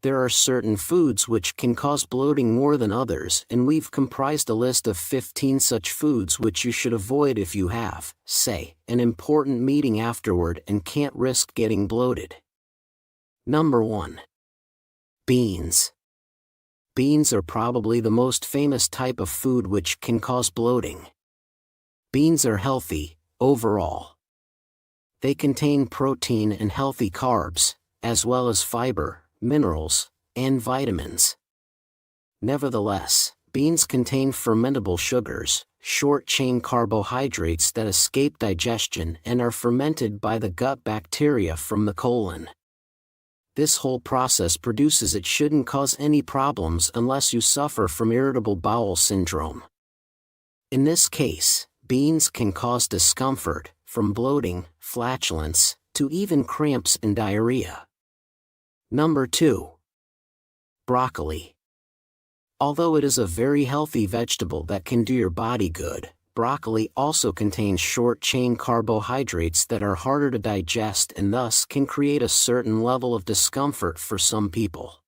There are certain foods which can cause bloating more than others, and we've comprised a list of 15 such foods which you should avoid if you have, say, an important meeting afterward and can't risk getting bloated. Number 1. Beans. Beans are probably the most famous type of food which can cause bloating. Beans are healthy, overall. They contain protein and healthy carbs, as well as fiber, minerals, and vitamins. Nevertheless, beans contain fermentable sugars, short-chain carbohydrates that escape digestion and are fermented by the gut bacteria from the colon. This whole process produces it shouldn't cause any problems unless you suffer from irritable bowel syndrome. In this case, beans can cause discomfort, from bloating, flatulence, to even cramps and diarrhea. Number 2. Broccoli. Although it is a very healthy vegetable that can do your body good, broccoli also contains short-chain carbohydrates that are harder to digest and thus can create a certain level of discomfort for some people.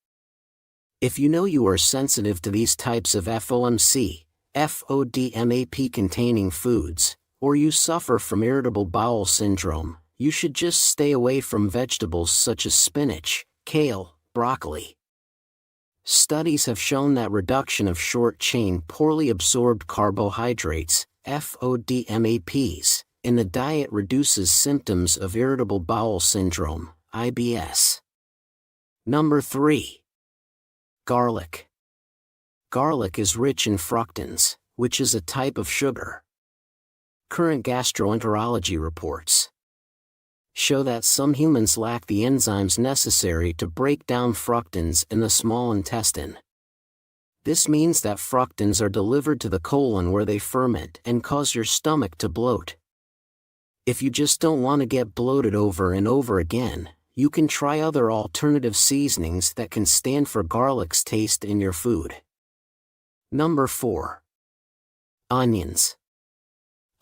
If you know you are sensitive to these types of FODMAP containing foods, or you suffer from irritable bowel syndrome, you should just stay away from vegetables such as spinach, kale, broccoli. Studies have shown that reduction of short-chain poorly absorbed carbohydrates, FODMAPs, in the diet reduces symptoms of irritable bowel syndrome, IBS. Number 3. Garlic. Garlic is rich in fructans, which is a type of sugar. Current gastroenterology reports show that some humans lack the enzymes necessary to break down fructans in the small intestine. This means that fructans are delivered to the colon where they ferment and cause your stomach to bloat. If you just don't want to get bloated over and over again, you can try other alternative seasonings that can stand for garlic's taste in your food. Number 4. Onions.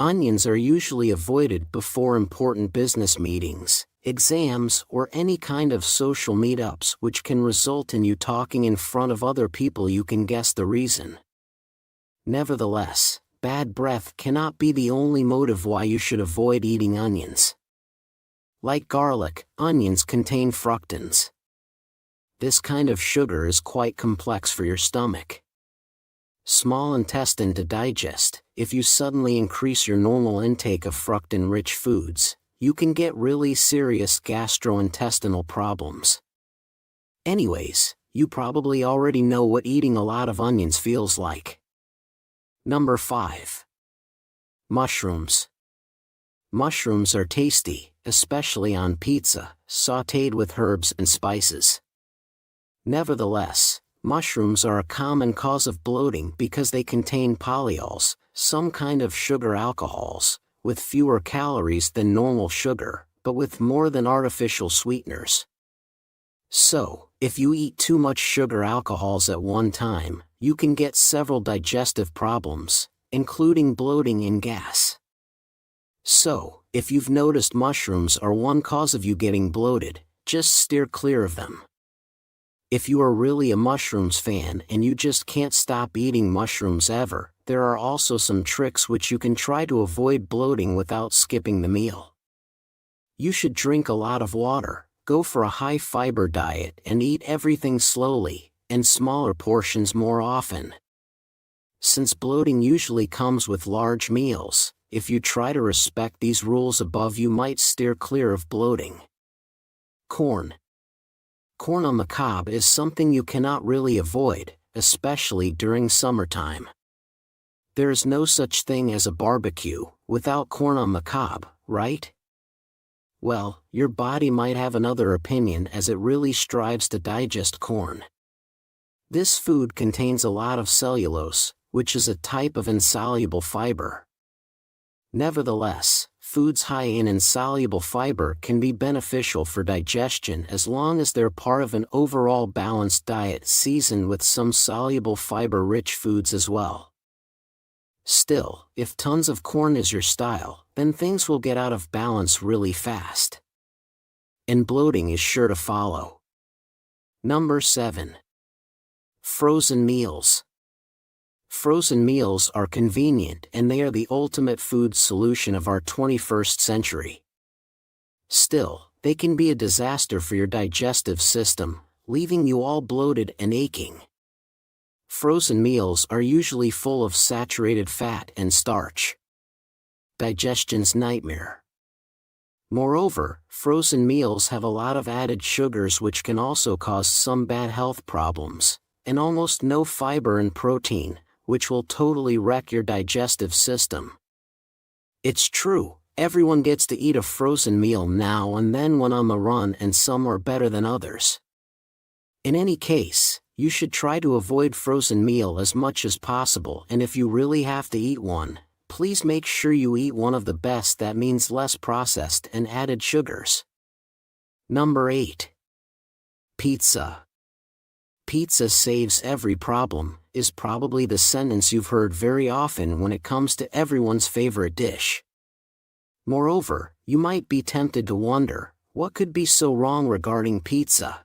Onions are usually avoided before important business meetings, exams, or any kind of social meetups which can result in you talking in front of other people. You can guess the reason. Nevertheless, bad breath cannot be the only motive why you should avoid eating onions. Like garlic, onions contain fructans. This kind of sugar is quite complex for your stomach. Small intestine to digest. If you suddenly increase your normal intake of fructan-rich foods, you can get really serious gastrointestinal problems. Anyways, you probably already know what eating a lot of onions feels like. Number 5. Mushrooms. Mushrooms are tasty, especially on pizza, sautéed with herbs and spices. Nevertheless, mushrooms are a common cause of bloating because they contain polyols, some kind of sugar alcohols, with fewer calories than normal sugar, but with more than artificial sweeteners. So, if you eat too much sugar alcohols at one time, you can get several digestive problems, including bloating and gas. So, if you've noticed mushrooms are one cause of you getting bloated, just steer clear of them. If you are really a mushrooms fan and you just can't stop eating mushrooms ever, there are also some tricks which you can try to avoid bloating without skipping the meal. You should drink a lot of water, go for a high-fiber diet and eat everything slowly, and smaller portions more often. Since bloating usually comes with large meals, if you try to respect these rules above, you might steer clear of bloating. Corn. Corn on the cob is something you cannot really avoid, especially during summertime. There is no such thing as a barbecue without corn on the cob, right? Well, your body might have another opinion as it really strives to digest corn. This food contains a lot of cellulose, which is a type of insoluble fiber. Nevertheless, foods high in insoluble fiber can be beneficial for digestion as long as they're part of an overall balanced diet seasoned with some soluble fiber-rich foods as well. Still, if tons of corn is your style, then things will get out of balance really fast. And bloating is sure to follow. Number 7. Frozen meals. Frozen meals are convenient and they are the ultimate food solution of our 21st century. Still, they can be a disaster for your digestive system, leaving you all bloated and aching. Frozen meals are usually full of saturated fat and starch. Digestion's nightmare. Moreover, frozen meals have a lot of added sugars which can also cause some bad health problems, and almost no fiber and protein, which will totally wreck your digestive system. It's true, everyone gets to eat a frozen meal now and then when on the run, and some are better than others. In any case, you should try to avoid frozen meal as much as possible, and if you really have to eat one, please make sure you eat one of the best, that means less processed and added sugars. Number 8. Pizza. Pizza saves every problem, is probably the sentence you've heard very often when it comes to everyone's favorite dish. Moreover, you might be tempted to wonder, what could be so wrong regarding pizza?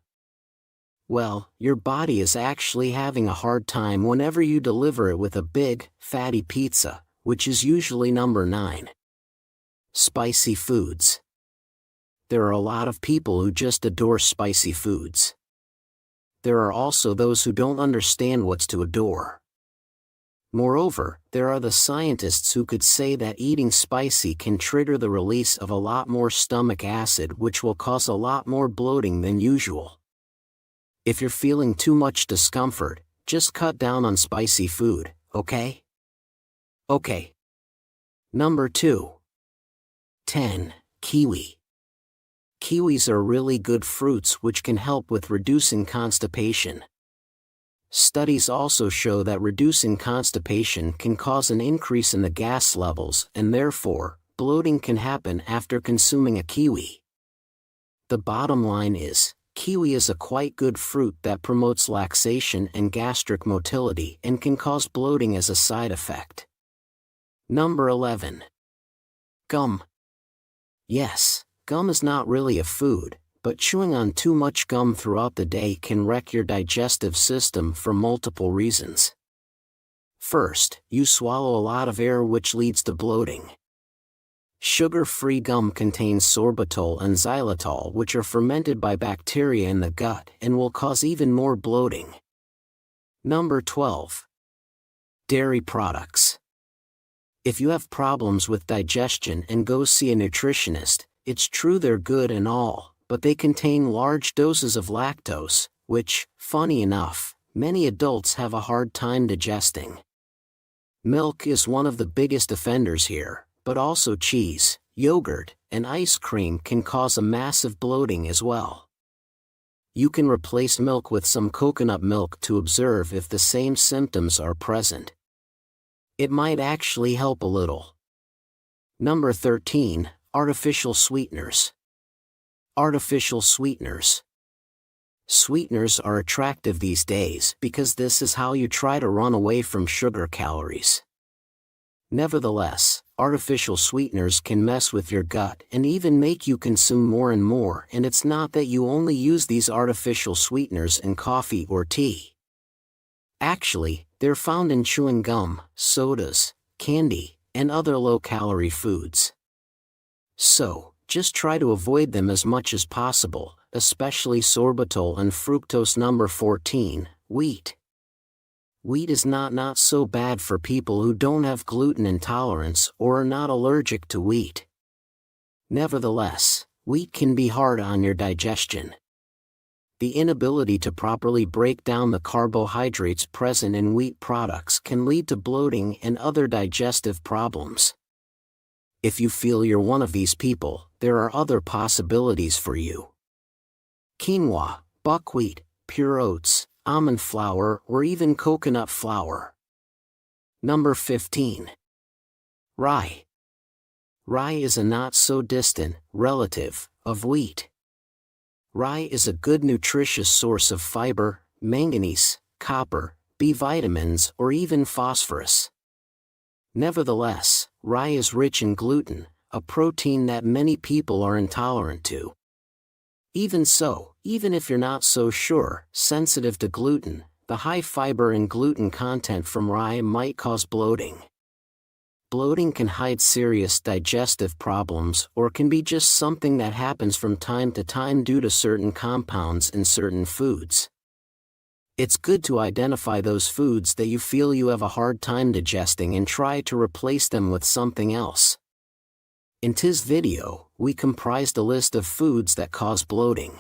Well, your body is actually having a hard time whenever you deliver it with a big, fatty pizza, which is usually number 9. Spicy foods. There are a lot of people who just adore spicy foods. There are also those who don't understand what's to adore. Moreover, there are the scientists who could say that eating spicy can trigger the release of a lot more stomach acid, which will cause a lot more bloating than usual. If you're feeling too much discomfort, just cut down on spicy food, okay? Okay. Number 2. 10. Kiwi. Kiwis are really good fruits which can help with reducing constipation. Studies also show that reducing constipation can cause an increase in the gas levels, and therefore, bloating can happen after consuming a kiwi. The bottom line is, kiwi is a quite good fruit that promotes laxation and gastric motility and can cause bloating as a side effect. Number 11. Gum. Yes, gum is not really a food, but chewing on too much gum throughout the day can wreck your digestive system for multiple reasons. First, you swallow a lot of air which leads to bloating. Sugar-free gum contains sorbitol and xylitol, which are fermented by bacteria in the gut and will cause even more bloating. Number 12. Dairy products. If you have problems with digestion and go see a nutritionist, it's true they're good and all, but they contain large doses of lactose, which, funny enough, many adults have a hard time digesting. Milk is one of the biggest offenders here, but also cheese, yogurt, and ice cream can cause a massive bloating as well. You can replace milk with some coconut milk to observe if the same symptoms are present. It might actually help a little. Number 13. Artificial sweeteners. Artificial sweeteners. Sweeteners are attractive these days because this is how you try to run away from sugar calories. Nevertheless, artificial sweeteners can mess with your gut and even make you consume more and more, and it's not that you only use these artificial sweeteners in coffee or tea. Actually, they're found in chewing gum, sodas, candy, and other low-calorie foods. So, just try to avoid them as much as possible, especially sorbitol and fructose. Number 14. Wheat. Wheat is not so bad for people who don't have gluten intolerance or are not allergic to wheat. Nevertheless, wheat can be hard on your digestion. The inability to properly break down the carbohydrates present in wheat products can lead to bloating and other digestive problems. If you feel you're one of these people, there are other possibilities for you. Quinoa, buckwheat, pure oats, almond flour, or even coconut flour. Number 15. Rye. Rye is a not-so-distant relative of wheat. Rye is a good nutritious source of fiber, manganese, copper, B vitamins, or even phosphorus. Nevertheless, rye is rich in gluten, a protein that many people are intolerant to. Even so, even if you're not so sure, sensitive to gluten, the high fiber and gluten content from rye might cause bloating. Bloating can hide serious digestive problems or can be just something that happens from time to time due to certain compounds in certain foods. It's good to identify those foods that you feel you have a hard time digesting and try to replace them with something else. In this video, we comprised a list of foods that cause bloating.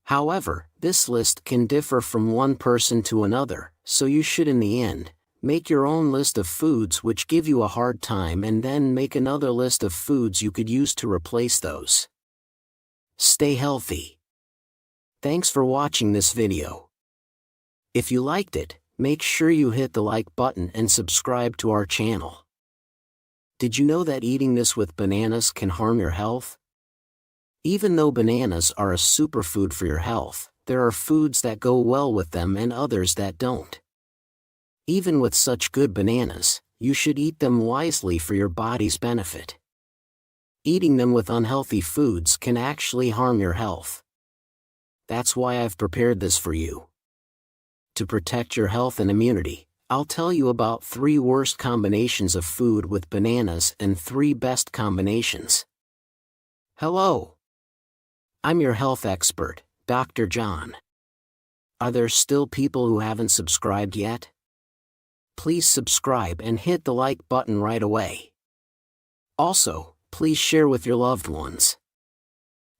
However, this list can differ from one person to another, so you should in the end, make your own list of foods which give you a hard time and then make another list of foods you could use to replace those. Stay healthy. Thanks for watching this video. If you liked it, make sure you hit the like button and subscribe to our channel. Did you know that eating this with bananas can harm your health? Even though bananas are a superfood for your health, there are foods that go well with them and others that don't. Even with such good bananas, you should eat them wisely for your body's benefit. Eating them with unhealthy foods can actually harm your health. That's why I've prepared this for you. To protect your health and immunity, I'll tell you about 3 worst combinations of food with bananas and 3 best combinations. Hello! I'm your health expert, Dr. John. Are there still people who haven't subscribed yet? Please subscribe and hit the like button right away. Also, please share with your loved ones.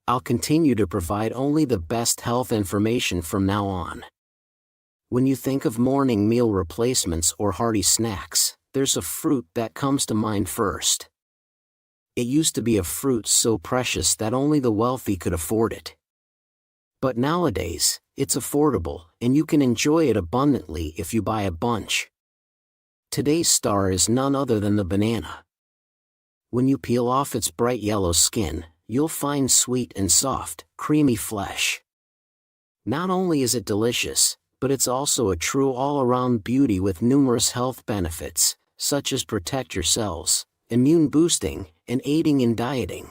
I'll continue to provide only the best health information from now on. When you think of morning meal replacements or hearty snacks, there's a fruit that comes to mind first. It used to be a fruit so precious that only the wealthy could afford it. But nowadays, it's affordable, and you can enjoy it abundantly if you buy a bunch. Today's star is none other than the banana. When you peel off its bright yellow skin, you'll find sweet and soft, creamy flesh. Not only is it delicious, but it's also a true all-around beauty with numerous health benefits, such as protect your cells, immune boosting, and aiding in dieting.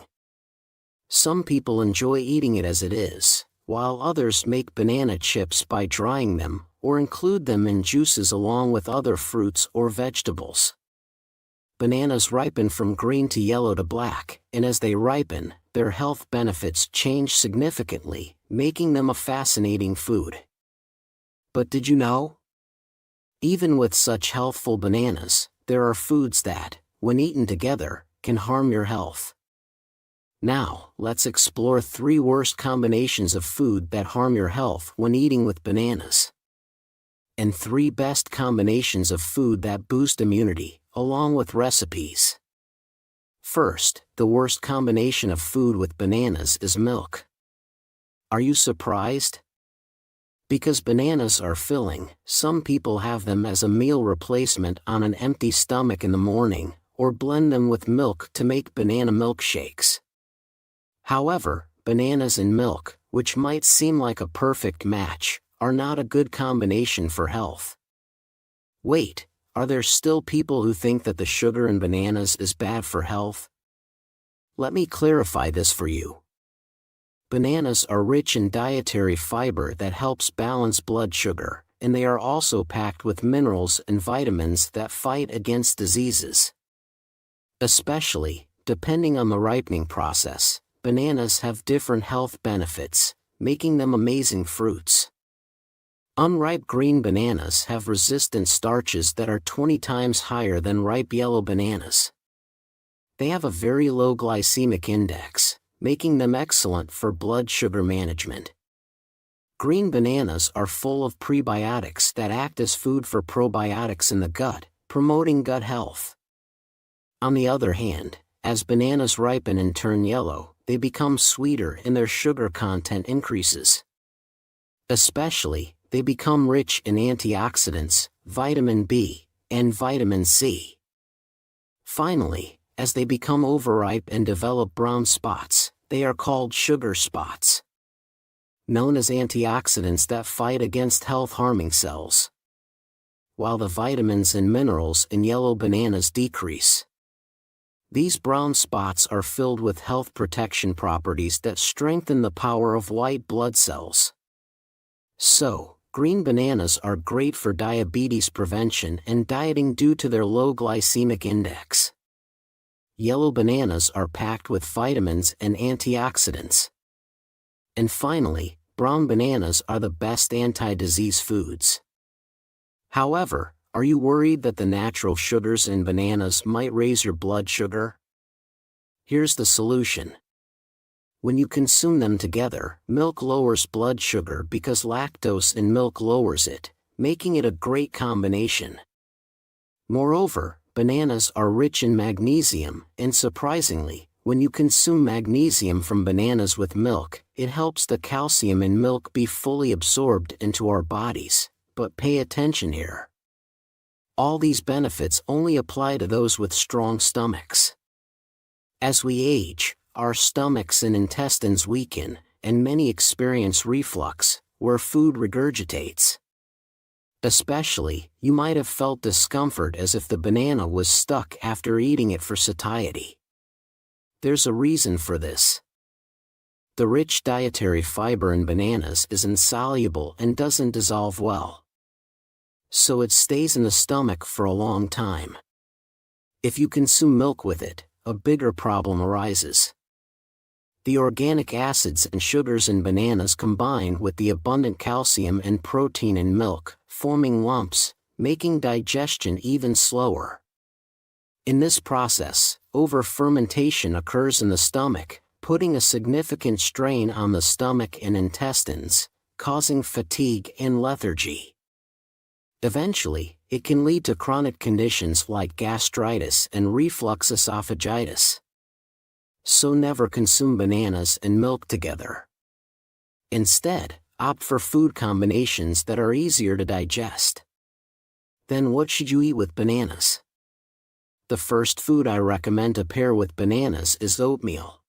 Some people enjoy eating it as it is, while others make banana chips by drying them, or include them in juices along with other fruits or vegetables. Bananas ripen from green to yellow to black, and as they ripen, their health benefits change significantly, making them a fascinating food. But did you know? Even with such healthful bananas, there are foods that, when eaten together, can harm your health. Now, let's explore 3 worst combinations of food that harm your health when eating with bananas. And 3 best combinations of food that boost immunity, along with recipes. First, the worst combination of food with bananas is milk. Are you surprised? Because bananas are filling, some people have them as a meal replacement on an empty stomach in the morning, or blend them with milk to make banana milkshakes. However, bananas and milk, which might seem like a perfect match, are not a good combination for health. Wait, are there still people who think that the sugar in bananas is bad for health? Let me clarify this for you. Bananas are rich in dietary fiber that helps balance blood sugar, and they are also packed with minerals and vitamins that fight against diseases. Especially, depending on the ripening process, bananas have different health benefits, making them amazing fruits. Unripe green bananas have resistant starches that are 20 times higher than ripe yellow bananas. They have a very low glycemic index, making them excellent for blood sugar management. Green bananas are full of prebiotics that act as food for probiotics in the gut, promoting gut health. On the other hand, as bananas ripen and turn yellow, they become sweeter and their sugar content increases. Especially, they become rich in antioxidants, vitamin B, and vitamin C. Finally, as they become overripe and develop brown spots, they are called sugar spots. Known as antioxidants that fight against health-harming cells. While the vitamins and minerals in yellow bananas decrease. These brown spots are filled with health protection properties that strengthen the power of white blood cells. So, green bananas are great for diabetes prevention and dieting due to their low glycemic index. Yellow bananas are packed with vitamins and antioxidants. And finally, brown bananas are the best anti-disease foods. However, are you worried that the natural sugars in bananas might raise your blood sugar? Here's the solution. When you consume them together, milk lowers blood sugar because lactose in milk lowers it, making it a great combination. Moreover, bananas are rich in magnesium, and surprisingly, when you consume magnesium from bananas with milk, it helps the calcium in milk be fully absorbed into our bodies. But pay attention here. All these benefits only apply to those with strong stomachs. As we age, our stomachs and intestines weaken, and many experience reflux, where food regurgitates. Especially, you might have felt discomfort as if the banana was stuck after eating it for satiety. There's a reason for this. The rich dietary fiber in bananas is insoluble and doesn't dissolve well. So it stays in the stomach for a long time. If you consume milk with it, a bigger problem arises. The organic acids and sugars in bananas combine with the abundant calcium and protein in milk, forming lumps, making digestion even slower. In this process, over-fermentation occurs in the stomach, putting a significant strain on the stomach and intestines, causing fatigue and lethargy. Eventually, it can lead to chronic conditions like gastritis and reflux esophagitis. So never consume bananas and milk together. Instead, opt for food combinations that are easier to digest. Then what should you eat with bananas? The first food I recommend to pair with bananas is oatmeal.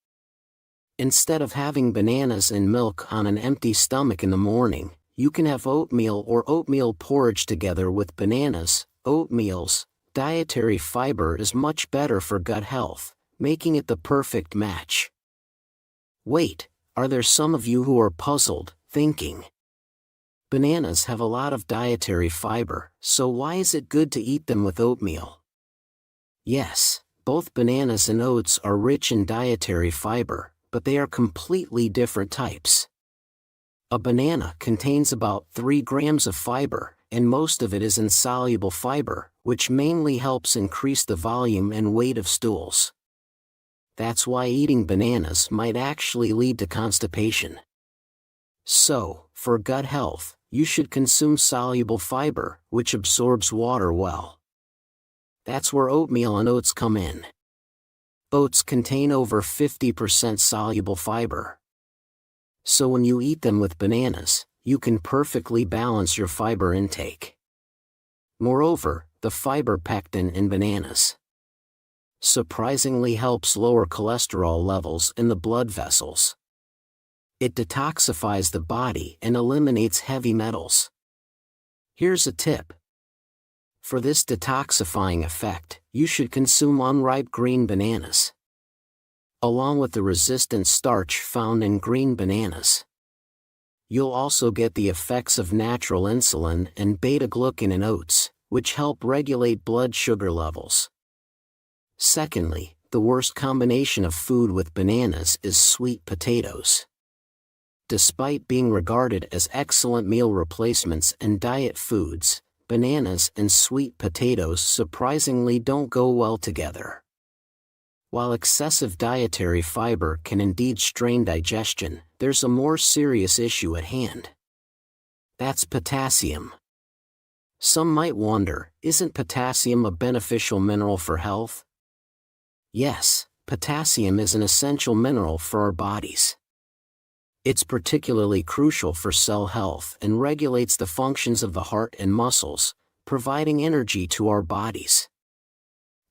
Instead of having bananas and milk on an empty stomach in the morning, you can have oatmeal or oatmeal porridge together with bananas. Oatmeal's dietary fiber is much better for gut health, making it the perfect match. Wait, are there some of you who are puzzled, thinking, bananas have a lot of dietary fiber, so why is it good to eat them with oatmeal? Yes, both bananas and oats are rich in dietary fiber, but they are completely different types. A banana contains about 3 grams of fiber, and most of it is insoluble fiber, which mainly helps increase the volume and weight of stools. That's why eating bananas might actually lead to constipation. So, for gut health, you should consume soluble fiber, which absorbs water well. That's where oatmeal and oats come in. Oats contain over 50% soluble fiber. So when you eat them with bananas, you can perfectly balance your fiber intake. Moreover, the fiber pectin in bananas surprisingly helps lower cholesterol levels in the blood vessels. It detoxifies the body and eliminates heavy metals. Here's a tip. For this detoxifying effect, you should consume unripe green bananas, along with the resistant starch found in green bananas. You'll also get the effects of natural insulin and beta-glucan in oats, which help regulate blood sugar levels. Secondly, the worst combination of food with bananas is sweet potatoes. Despite being regarded as excellent meal replacements and diet foods, bananas and sweet potatoes surprisingly don't go well together. While excessive dietary fiber can indeed strain digestion, there's a more serious issue at hand. That's potassium. Some might wonder, isn't potassium a beneficial mineral for health? Yes, potassium is an essential mineral for our bodies. It's particularly crucial for cell health and regulates the functions of the heart and muscles, providing energy to our bodies.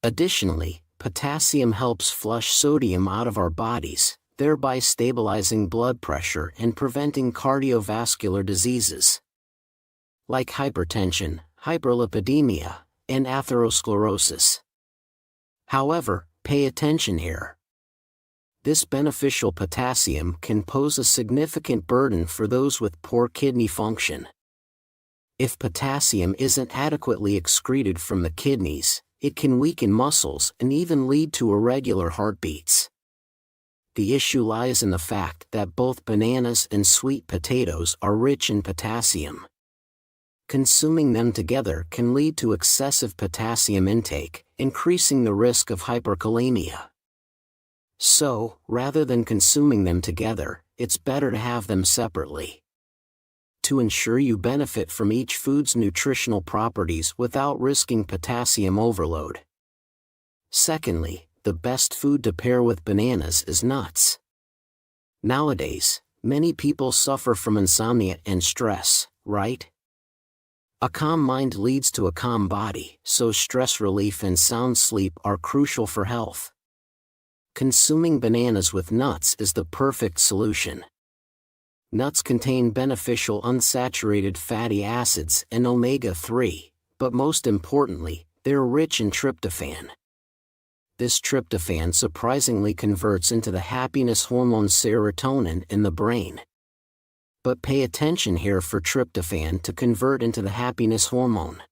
Additionally, potassium helps flush sodium out of our bodies, thereby stabilizing blood pressure and preventing cardiovascular diseases like hypertension, hyperlipidemia, and atherosclerosis. However, pay attention here. This beneficial potassium can pose a significant burden for those with poor kidney function. If potassium isn't adequately excreted from the kidneys, it can weaken muscles and even lead to irregular heartbeats. The issue lies in the fact that both bananas and sweet potatoes are rich in potassium. Consuming them together can lead to excessive potassium intake, increasing the risk of hyperkalemia. So, rather than consuming them together, it's better to have them separately. To ensure you benefit from each food's nutritional properties without risking potassium overload. Secondly, the best food to pair with bananas is nuts. Nowadays, many people suffer from insomnia and stress, right? A calm mind leads to a calm body, so stress relief and sound sleep are crucial for health. Consuming bananas with nuts is the perfect solution. Nuts contain beneficial unsaturated fatty acids and omega-3, but most importantly, they're rich in tryptophan. This tryptophan surprisingly converts into the happiness hormone serotonin in the brain. But pay attention here for tryptophan to convert into the happiness hormone.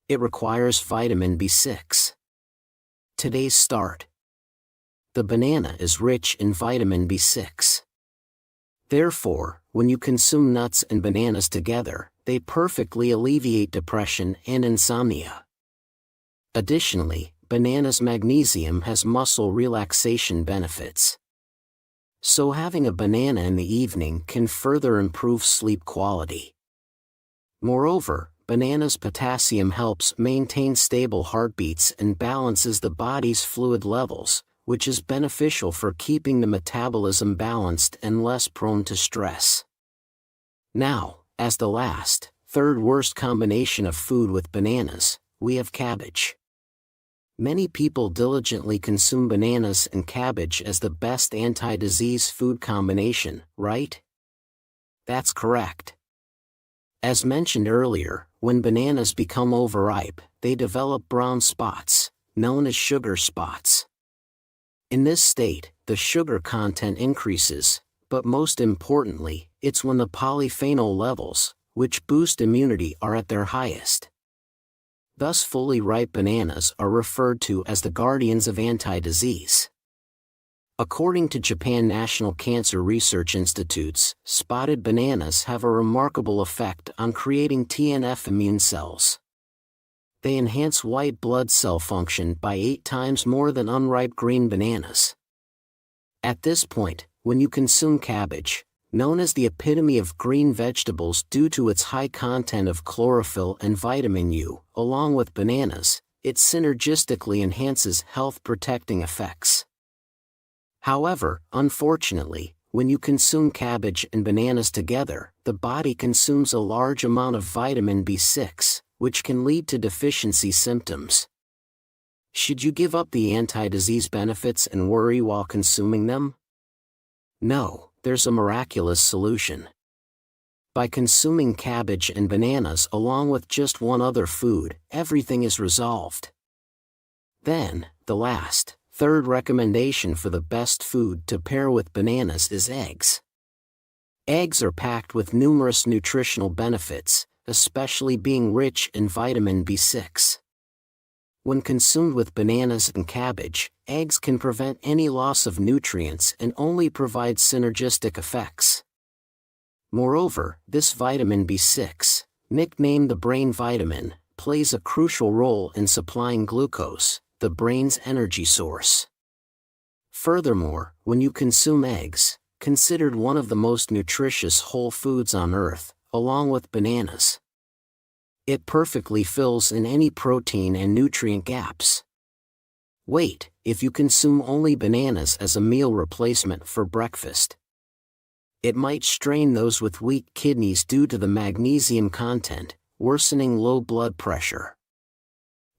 It requires vitamin B6. Today's start. The banana is rich in vitamin B6. Therefore, when you consume nuts and bananas together, they perfectly alleviate depression and insomnia. Additionally, bananas' magnesium has muscle relaxation benefits. So having a banana in the evening can further improve sleep quality. Moreover, bananas' potassium helps maintain stable heartbeats and balances the body's fluid levels, which is beneficial for keeping the metabolism balanced and less prone to stress. Now, as the last, third worst combination of food with bananas, we have cabbage. Many people diligently consume bananas and cabbage as the best anti-disease food combination, right? That's correct. As mentioned earlier, when bananas become overripe, they develop brown spots, known as sugar spots. In this state, the sugar content increases, but most importantly, it's when the polyphenol levels, which boost immunity, are at their highest. Thus fully ripe bananas are referred to as the guardians of anti-disease. According to Japan National Cancer Research Institutes, spotted bananas have a remarkable effect on creating TNF immune cells. They enhance white blood cell function by 8 times more than unripe green bananas. At this point, when you consume cabbage, known as the epitome of green vegetables due to its high content of chlorophyll and vitamin U, along with bananas, it synergistically enhances health-protecting effects. However, unfortunately, when you consume cabbage and bananas together, the body consumes a large amount of vitamin B6, which can lead to deficiency symptoms. Should you give up the anti-disease benefits and worry while consuming them? No. There's a miraculous solution. By consuming cabbage and bananas along with just one other food, everything is resolved. Then, the last, third recommendation for the best food to pair with bananas is eggs. Eggs are packed with numerous nutritional benefits, especially being rich in vitamin B6. When consumed with bananas and cabbage, eggs can prevent any loss of nutrients and only provide synergistic effects. Moreover, this vitamin B6, nicknamed the brain vitamin, plays a crucial role in supplying glucose, the brain's energy source. Furthermore, when you consume eggs, considered one of the most nutritious whole foods on Earth, along with bananas, it perfectly fills in any protein and nutrient gaps. Wait, if you consume only bananas as a meal replacement for breakfast, it might strain those with weak kidneys due to the magnesium content, worsening low blood pressure.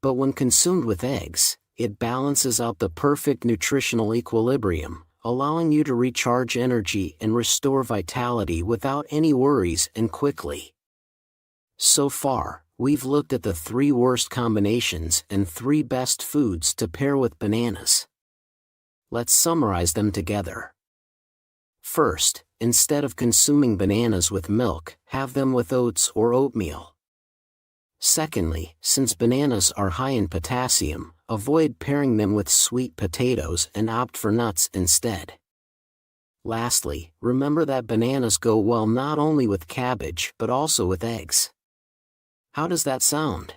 But when consumed with eggs, it balances out the perfect nutritional equilibrium, allowing you to recharge energy and restore vitality without any worries and quickly. So far, we've looked at the 3 worst combinations and 3 best foods to pair with bananas. Let's summarize them together. First, instead of consuming bananas with milk, have them with oats or oatmeal. Secondly, since bananas are high in potassium, avoid pairing them with sweet potatoes and opt for nuts instead. Lastly, remember that bananas go well not only with cabbage but also with eggs. How does that sound?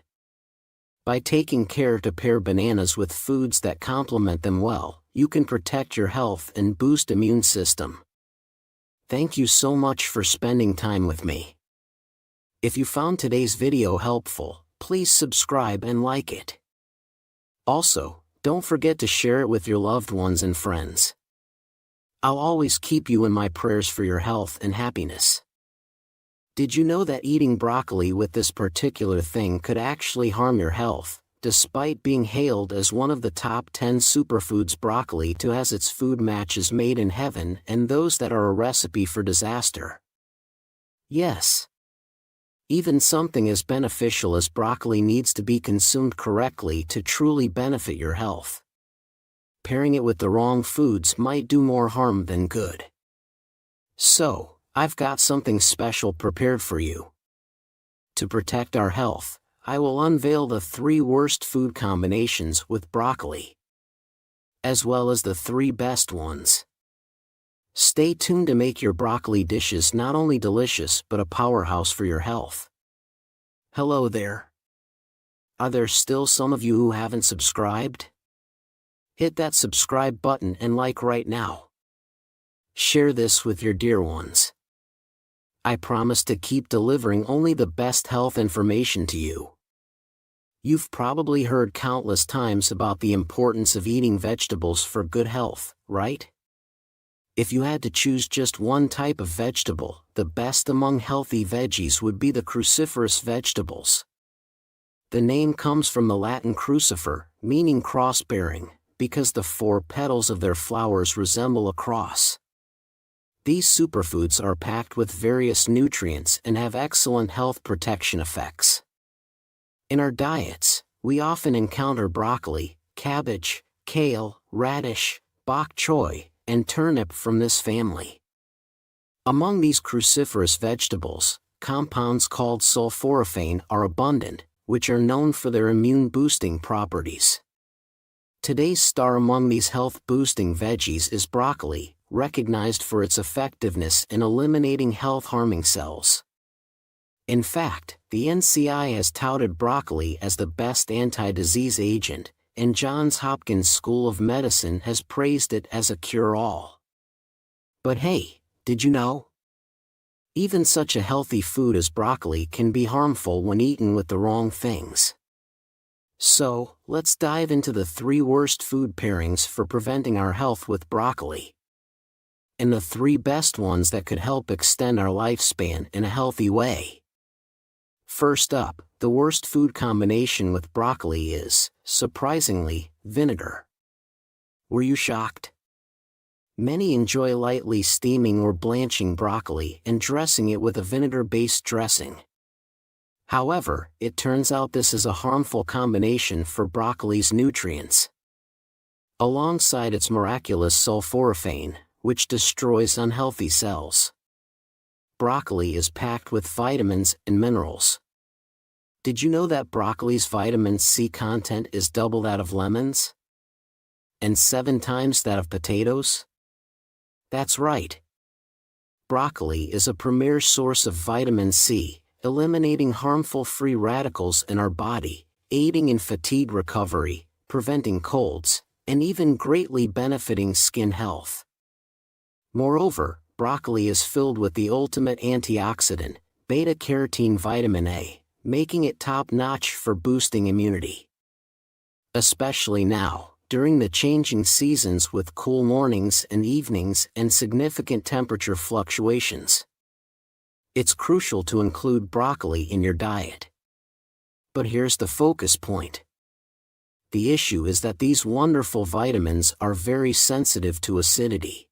By taking care to pair bananas with foods that complement them well, you can protect your health and boost immune system. Thank you so much for spending time with me. If you found today's video helpful, please subscribe and like it. Also, don't forget to share it with your loved ones and friends. I'll always keep you in my prayers for your health and happiness. Did you know that eating broccoli with this particular thing could actually harm your health, despite being hailed as one of the top 10 superfoods? Broccoli too has its food matches made in heaven and those that are a recipe for disaster. Yes. Even something as beneficial as broccoli needs to be consumed correctly to truly benefit your health. Pairing it with the wrong foods might do more harm than good. So, I've got something special prepared for you. To protect our health, I will unveil the 3 worst food combinations with broccoli, as well as the 3 best ones. Stay tuned to make your broccoli dishes not only delicious but a powerhouse for your health. Hello there. Are there still some of you who haven't subscribed? Hit that subscribe button and like right now. Share this with your dear ones. I promise to keep delivering only the best health information to you. You've probably heard countless times about the importance of eating vegetables for good health, right? If you had to choose just one type of vegetable, the best among healthy veggies would be the cruciferous vegetables. The name comes from the Latin crucifer, meaning cross-bearing, because the 4 petals of their flowers resemble a cross. These superfoods are packed with various nutrients and have excellent health protection effects. In our diets, we often encounter broccoli, cabbage, kale, radish, bok choy, and turnip from this family. Among these cruciferous vegetables, compounds called sulforaphane are abundant, which are known for their immune-boosting properties. Today's star among these health-boosting veggies is broccoli, recognized for its effectiveness in eliminating health-harming cells. In fact, the NCI has touted broccoli as the best anti-disease agent, and Johns Hopkins School of Medicine has praised it as a cure-all. But hey, did you know? Even such a healthy food as broccoli can be harmful when eaten with the wrong things. So, let's dive into the 3 worst food pairings for preventing our health with broccoli. And the 3 best ones that could help extend our lifespan in a healthy way. First up, the worst food combination with broccoli is, surprisingly, vinegar. Were you shocked? Many enjoy lightly steaming or blanching broccoli and dressing it with a vinegar-based dressing. However, it turns out this is a harmful combination for broccoli's nutrients. Alongside its miraculous sulforaphane, which destroys unhealthy cells. Broccoli is packed with vitamins and minerals. Did you know that broccoli's vitamin C content is double that of lemons? And 7 times that of potatoes? That's right. Broccoli is a premier source of vitamin C, eliminating harmful free radicals in our body, aiding in fatigue recovery, preventing colds, and even greatly benefiting skin health. Moreover, broccoli is filled with the ultimate antioxidant, beta-carotene vitamin A, making it top-notch for boosting immunity. Especially now, during the changing seasons with cool mornings and evenings and significant temperature fluctuations. It's crucial to include broccoli in your diet. But here's the focus point. The issue is that these wonderful vitamins are very sensitive to acidity.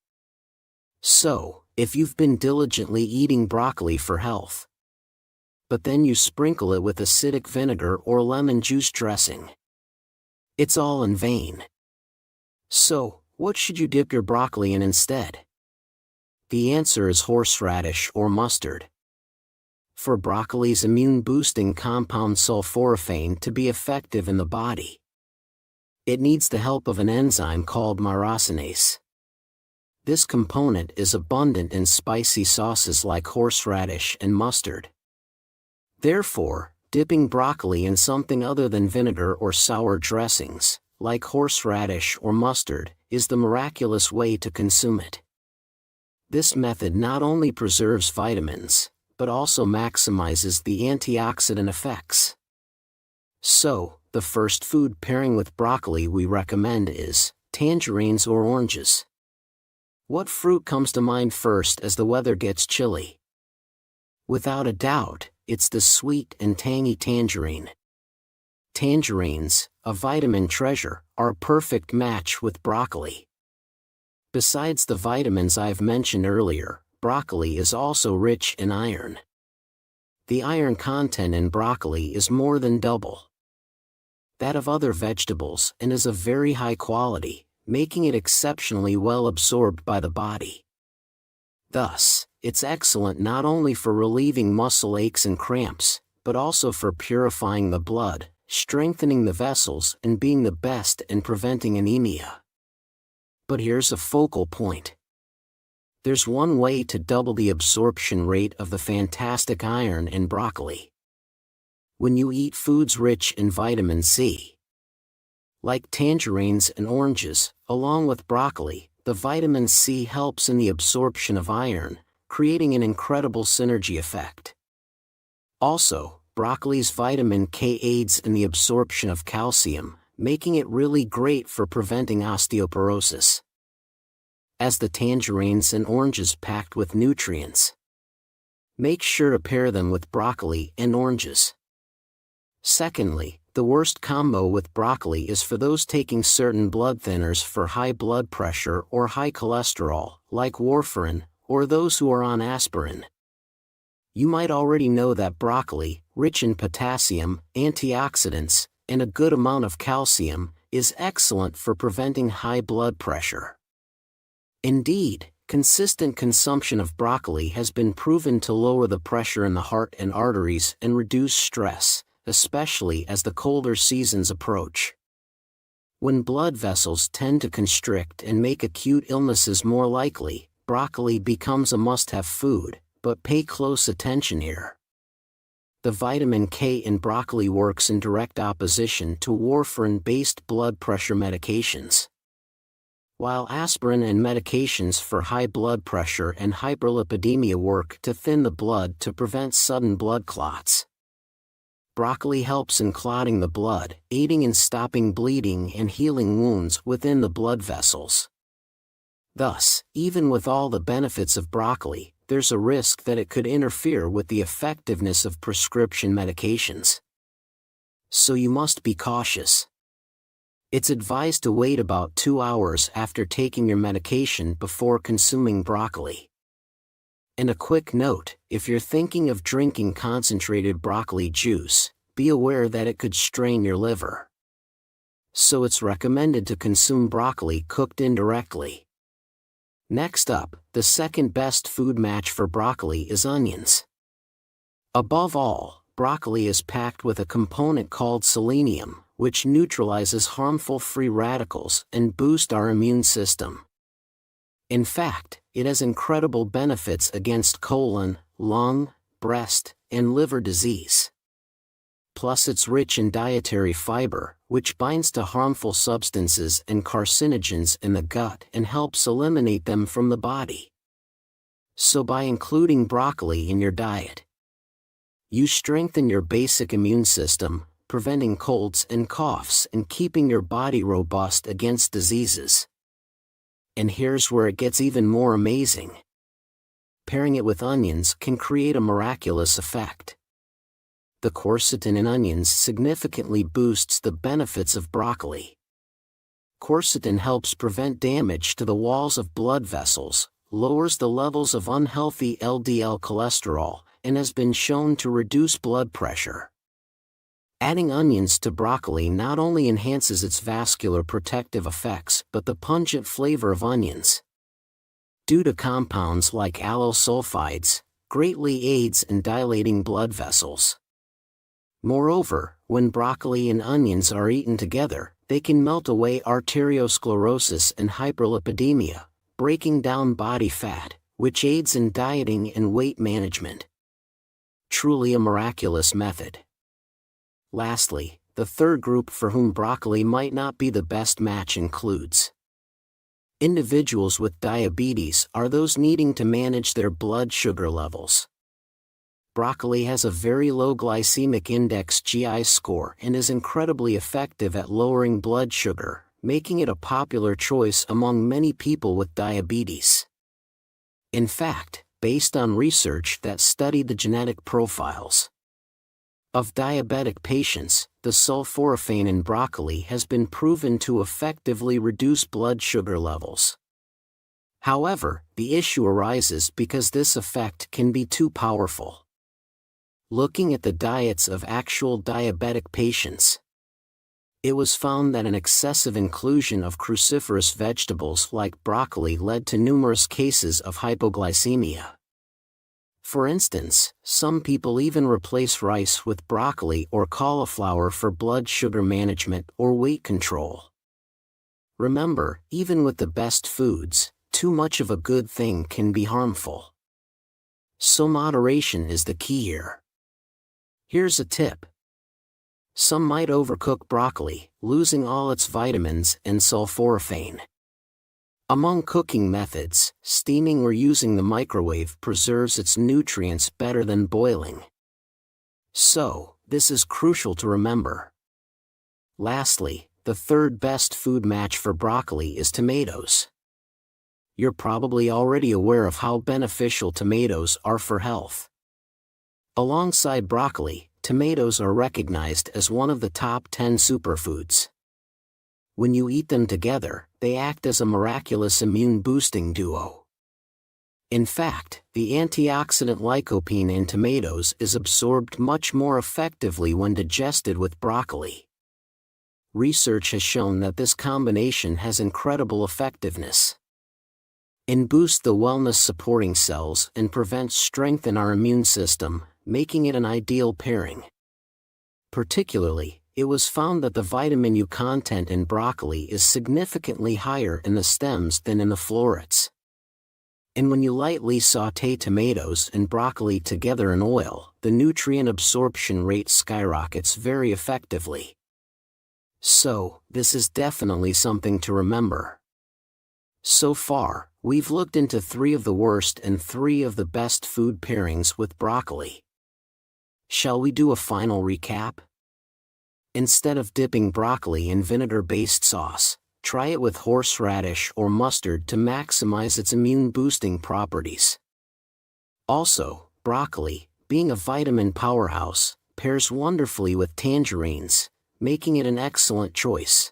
So, if you've been diligently eating broccoli for health, but then you sprinkle it with acidic vinegar or lemon juice dressing. It's all in vain. So, what should you dip your broccoli in instead? The answer is horseradish or mustard. For broccoli's immune-boosting compound sulforaphane to be effective in the body, it needs the help of an enzyme called myrosinase. This component is abundant in spicy sauces like horseradish and mustard. Therefore, dipping broccoli in something other than vinegar or sour dressings, like horseradish or mustard, is the miraculous way to consume it. This method not only preserves vitamins, but also maximizes the antioxidant effects. So, the first food pairing with broccoli we recommend is tangerines or oranges. What fruit comes to mind first as the weather gets chilly? Without a doubt, it's the sweet and tangy tangerine. Tangerines, a vitamin treasure, are a perfect match with broccoli. Besides the vitamins I've mentioned earlier, broccoli is also rich in iron. The iron content in broccoli is more than double that of other vegetables and is of very high quality, making it exceptionally well absorbed by the body. Thus, it's excellent not only for relieving muscle aches and cramps, but also for purifying the blood, strengthening the vessels, and being the best in preventing anemia. But here's a focal point. There's one way to double the absorption rate of the fantastic iron in broccoli. When you eat foods rich in vitamin C, like tangerines and oranges, along with broccoli, the vitamin C helps in the absorption of iron, creating an incredible synergy effect. Also, broccoli's vitamin K aids in the absorption of calcium, making it really great for preventing osteoporosis. As the tangerines and oranges packed with nutrients, make sure to pair them with broccoli and oranges. Secondly, the worst combo with broccoli is for those taking certain blood thinners for high blood pressure or high cholesterol, like warfarin, or those who are on aspirin. You might already know that broccoli, rich in potassium, antioxidants, and a good amount of calcium, is excellent for preventing high blood pressure. Indeed, consistent consumption of broccoli has been proven to lower the pressure in the heart and arteries and reduce stress, especially as the colder seasons approach. When blood vessels tend to constrict and make acute illnesses more likely, broccoli becomes a must-have food, but pay close attention here. The vitamin K in broccoli works in direct opposition to warfarin-based blood pressure medications. While aspirin and medications for high blood pressure and hyperlipidemia work to thin the blood to prevent sudden blood clots, broccoli helps in clotting the blood, aiding in stopping bleeding and healing wounds within the blood vessels. Thus, even with all the benefits of broccoli, there's a risk that it could interfere with the effectiveness of prescription medications. So you must be cautious. It's advised to wait about 2 hours after taking your medication before consuming broccoli. And a quick note, if you're thinking of drinking concentrated broccoli juice, be aware that it could strain your liver. So it's recommended to consume broccoli cooked indirectly. Next up, the second best food match for broccoli is onions. Above all, broccoli is packed with a component called selenium, which neutralizes harmful free radicals and boosts our immune system. In fact, it has incredible benefits against colon, lung, breast, and liver disease. Plus it's rich in dietary fiber, which binds to harmful substances and carcinogens in the gut and helps eliminate them from the body. So by including broccoli in your diet, you strengthen your basic immune system, preventing colds and coughs and keeping your body robust against diseases. And here's where it gets even more amazing. Pairing it with onions can create a miraculous effect. The quercetin in onions significantly boosts the benefits of broccoli. Quercetin helps prevent damage to the walls of blood vessels, lowers the levels of unhealthy LDL cholesterol, and has been shown to reduce blood pressure. Adding onions to broccoli not only enhances its vascular protective effects but the pungent flavor of onions, due to compounds like allyl sulfides, greatly aids in dilating blood vessels. Moreover, when broccoli and onions are eaten together, they can melt away arteriosclerosis and hyperlipidemia, breaking down body fat, which aids in dieting and weight management. Truly a miraculous method. Lastly, the third group for whom broccoli might not be the best match includes individuals with diabetes or those needing to manage their blood sugar levels. Broccoli has a very low glycemic index (GI) score and is incredibly effective at lowering blood sugar, making it a popular choice among many people with diabetes. In fact, based on research that studied the genetic profiles of diabetic patients, the sulforaphane in broccoli has been proven to effectively reduce blood sugar levels. However, the issue arises because this effect can be too powerful. Looking at the diets of actual diabetic patients, it was found that an excessive inclusion of cruciferous vegetables like broccoli led to numerous cases of hypoglycemia. For instance, some people even replace rice with broccoli or cauliflower for blood sugar management or weight control. Remember, even with the best foods, too much of a good thing can be harmful. So moderation is the key here. Here's a tip. Some might overcook broccoli, losing all its vitamins and sulforaphane. Among cooking methods, steaming or using the microwave preserves its nutrients better than boiling. So, this is crucial to remember. Lastly, the third best food match for broccoli is tomatoes. You're probably already aware of how beneficial tomatoes are for health. Alongside broccoli, tomatoes are recognized as one of the top 10 superfoods. When you eat them together, they act as a miraculous immune-boosting duo. In fact, the antioxidant lycopene in tomatoes is absorbed much more effectively when digested with broccoli. Research has shown that this combination has incredible effectiveness in boost the wellness-supporting cells and prevent strength in our immune system, making it an ideal pairing. Particularly, it was found that the vitamin U content in broccoli is significantly higher in the stems than in the florets. And when you lightly sauté tomatoes and broccoli together in oil, the nutrient absorption rate skyrockets very effectively. So, this is definitely something to remember. So far, we've looked into 3 of the worst and 3 of the best food pairings with broccoli. Shall we do a final recap? Instead of dipping broccoli in vinegar-based sauce, try it with horseradish or mustard to maximize its immune-boosting properties. Also, broccoli, being a vitamin powerhouse, pairs wonderfully with tangerines, making it an excellent choice.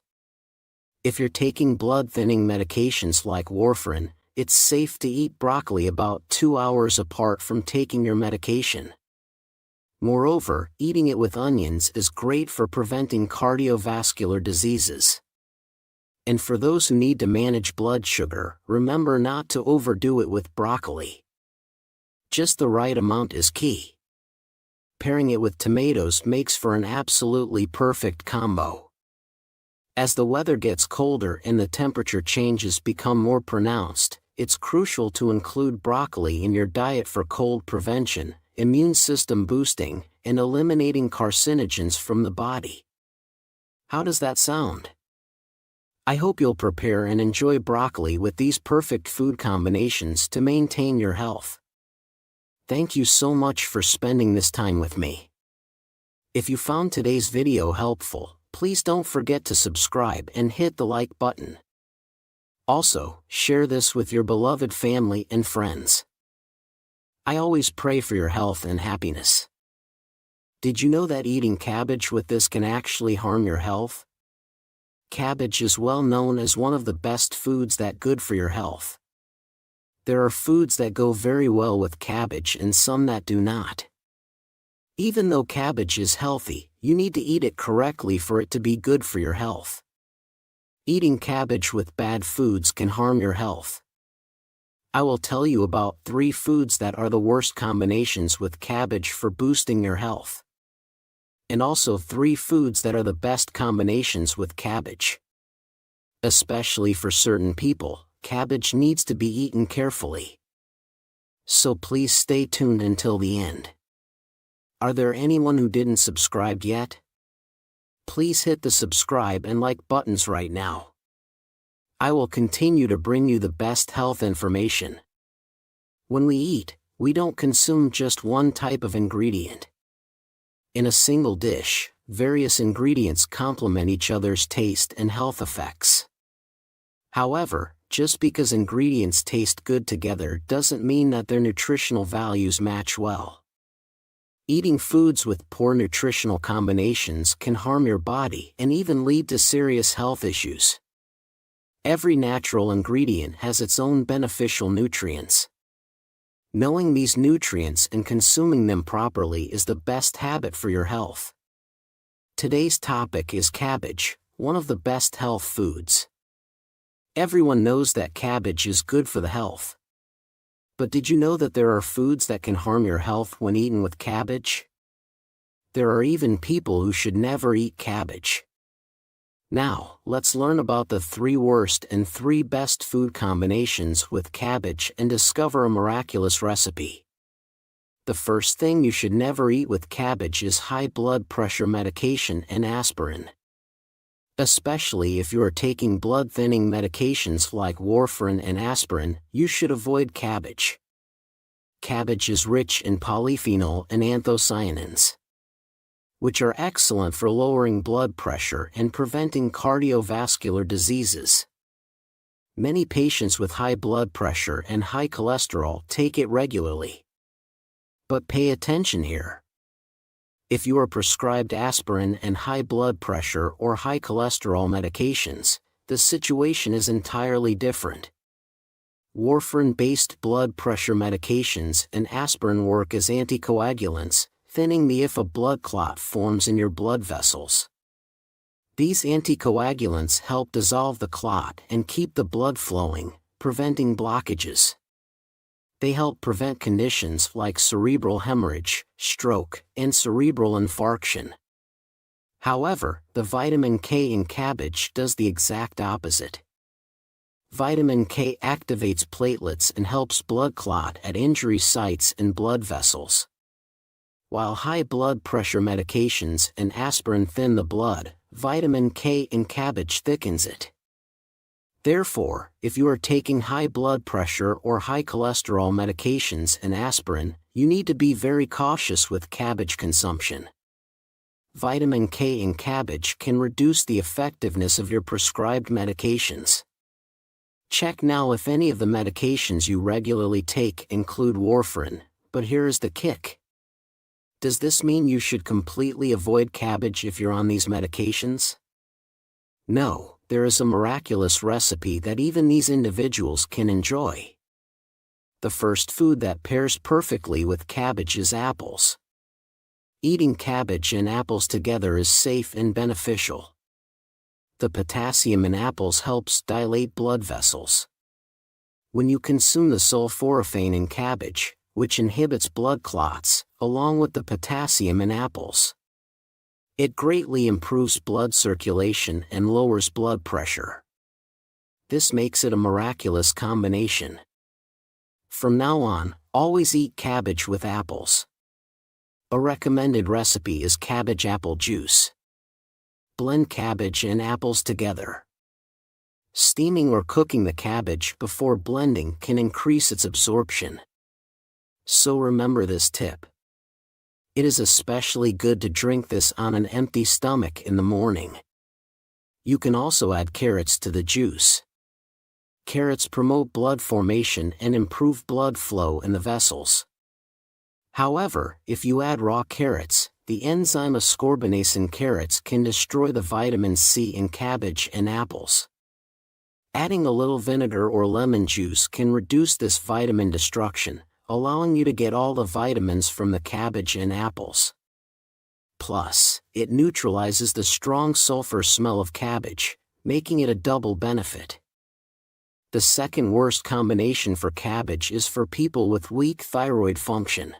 If you're taking blood-thinning medications like warfarin, it's safe to eat broccoli about 2 hours apart from taking your medication. Moreover, eating it with onions is great for preventing cardiovascular diseases. And for those who need to manage blood sugar, remember not to overdo it with broccoli. Just the right amount is key. Pairing it with tomatoes makes for an absolutely perfect combo. As the weather gets colder and the temperature changes become more pronounced, it's crucial to include broccoli in your diet for cold prevention, immune system boosting, and eliminating carcinogens from the body. How does that sound? I hope you'll prepare and enjoy broccoli with these perfect food combinations to maintain your health. Thank you so much for spending this time with me. If you found today's video helpful, please don't forget to subscribe and hit the like button. Also, share this with your beloved family and friends. I always pray for your health and happiness. Did you know that eating cabbage with this can actually harm your health? Cabbage is well known as one of the best foods that good for your health. There are foods that go very well with cabbage and some that do not. Even though cabbage is healthy, you need to eat it correctly for it to be good for your health. Eating cabbage with bad foods can harm your health. I will tell you about 3 foods that are the worst combinations with cabbage for boosting your health. And also 3 foods that are the best combinations with cabbage. Especially for certain people, cabbage needs to be eaten carefully. So please stay tuned until the end. Are there anyone who didn't subscribe yet? Please hit the subscribe and like buttons right now. I will continue to bring you the best health information. When we eat, we don't consume just one type of ingredient. In a single dish, various ingredients complement each other's taste and health effects. However, just because ingredients taste good together doesn't mean that their nutritional values match well. Eating foods with poor nutritional combinations can harm your body and even lead to serious health issues. Every natural ingredient has its own beneficial nutrients. Knowing these nutrients and consuming them properly is the best habit for your health. Today's topic is cabbage, one of the best health foods. Everyone knows that cabbage is good for the health. But did you know that there are foods that can harm your health when eaten with cabbage? There are even people who should never eat cabbage. Now, let's learn about the 3 worst and 3 best food combinations with cabbage and discover a miraculous recipe. The first thing you should never eat with cabbage is high blood pressure medication and aspirin. Especially if you are taking blood-thinning medications like warfarin and aspirin, you should avoid cabbage. Cabbage is rich in polyphenol and anthocyanins, which are excellent for lowering blood pressure and preventing cardiovascular diseases. Many patients with high blood pressure and high cholesterol take it regularly. But pay attention here. If you are prescribed aspirin and high blood pressure or high cholesterol medications, the situation is entirely different. Warfarin-based blood pressure medications and aspirin work as anticoagulants, thinning the if a blood clot forms in your blood vessels. These anticoagulants help dissolve the clot and keep the blood flowing, preventing blockages. They help prevent conditions like cerebral hemorrhage, stroke, and cerebral infarction. However, the vitamin K in cabbage does the exact opposite. Vitamin K activates platelets and helps blood clot at injury sites and blood vessels. While high blood pressure medications and aspirin thin the blood, vitamin K in cabbage thickens it. Therefore, if you are taking high blood pressure or high cholesterol medications and aspirin, you need to be very cautious with cabbage consumption. Vitamin K in cabbage can reduce the effectiveness of your prescribed medications. Check now if any of the medications you regularly take include warfarin, but here is the kick. Does this mean you should completely avoid cabbage if you're on these medications? No, there is a miraculous recipe that even these individuals can enjoy. The first food that pairs perfectly with cabbage is apples. Eating cabbage and apples together is safe and beneficial. The potassium in apples helps dilate blood vessels. When you consume the sulforaphane in cabbage, which inhibits blood clots, along with the potassium in apples, it greatly improves blood circulation and lowers blood pressure. This makes it a miraculous combination. From now on, always eat cabbage with apples. A recommended recipe is cabbage apple juice. Blend cabbage and apples together. Steaming or cooking the cabbage before blending can increase its absorption. So remember this tip. It is especially good to drink this on an empty stomach in the morning. You can also add carrots to the juice. Carrots promote blood formation and improve blood flow in the vessels. However, if you add raw carrots, the enzyme ascorbinase in carrots can destroy the vitamin C in cabbage and apples. Adding a little vinegar or lemon juice can reduce this vitamin destruction, allowing you to get all the vitamins from the cabbage and apples. Plus, it neutralizes the strong sulfur smell of cabbage, making it a double benefit. The second worst combination for cabbage is for people with weak thyroid function.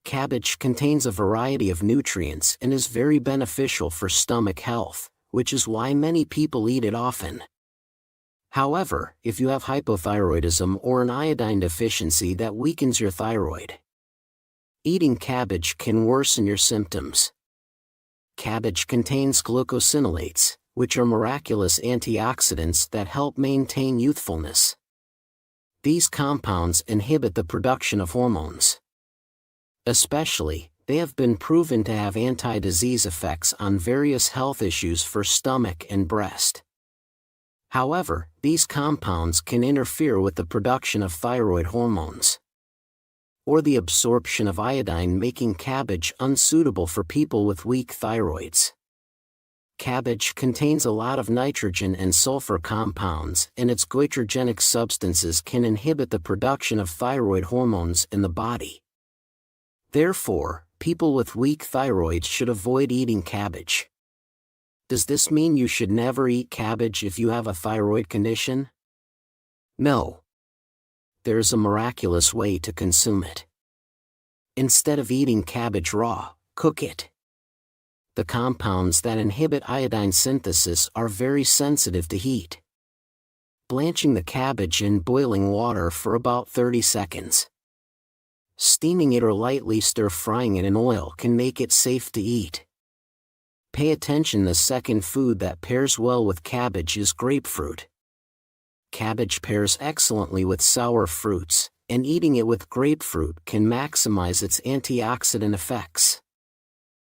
Cabbage contains a variety of nutrients and is very beneficial for stomach health, which is why many people eat it often. However, if you have hypothyroidism or an iodine deficiency that weakens your thyroid, eating cabbage can worsen your symptoms. Cabbage contains glucosinolates, which are miraculous antioxidants that help maintain youthfulness. These compounds inhibit the production of hormones. Especially, they have been proven to have anti-disease effects on various health issues for stomach and breast. However, these compounds can interfere with the production of thyroid hormones or the absorption of iodine, making cabbage unsuitable for people with weak thyroids. Cabbage contains a lot of nitrogen and sulfur compounds, and its goitrogenic substances can inhibit the production of thyroid hormones in the body. Therefore, people with weak thyroid should avoid eating cabbage. Does this mean you should never eat cabbage if you have a thyroid condition? No. There's a miraculous way to consume it. Instead of eating cabbage raw, cook it. The compounds that inhibit iodine synthesis are very sensitive to heat. Blanching the cabbage in boiling water for about 30 seconds. Steaming it or lightly stir-frying it in oil can make it safe to eat. Pay attention, the second food that pairs well with cabbage is grapefruit. Cabbage pairs excellently with sour fruits, and eating it with grapefruit can maximize its antioxidant effects.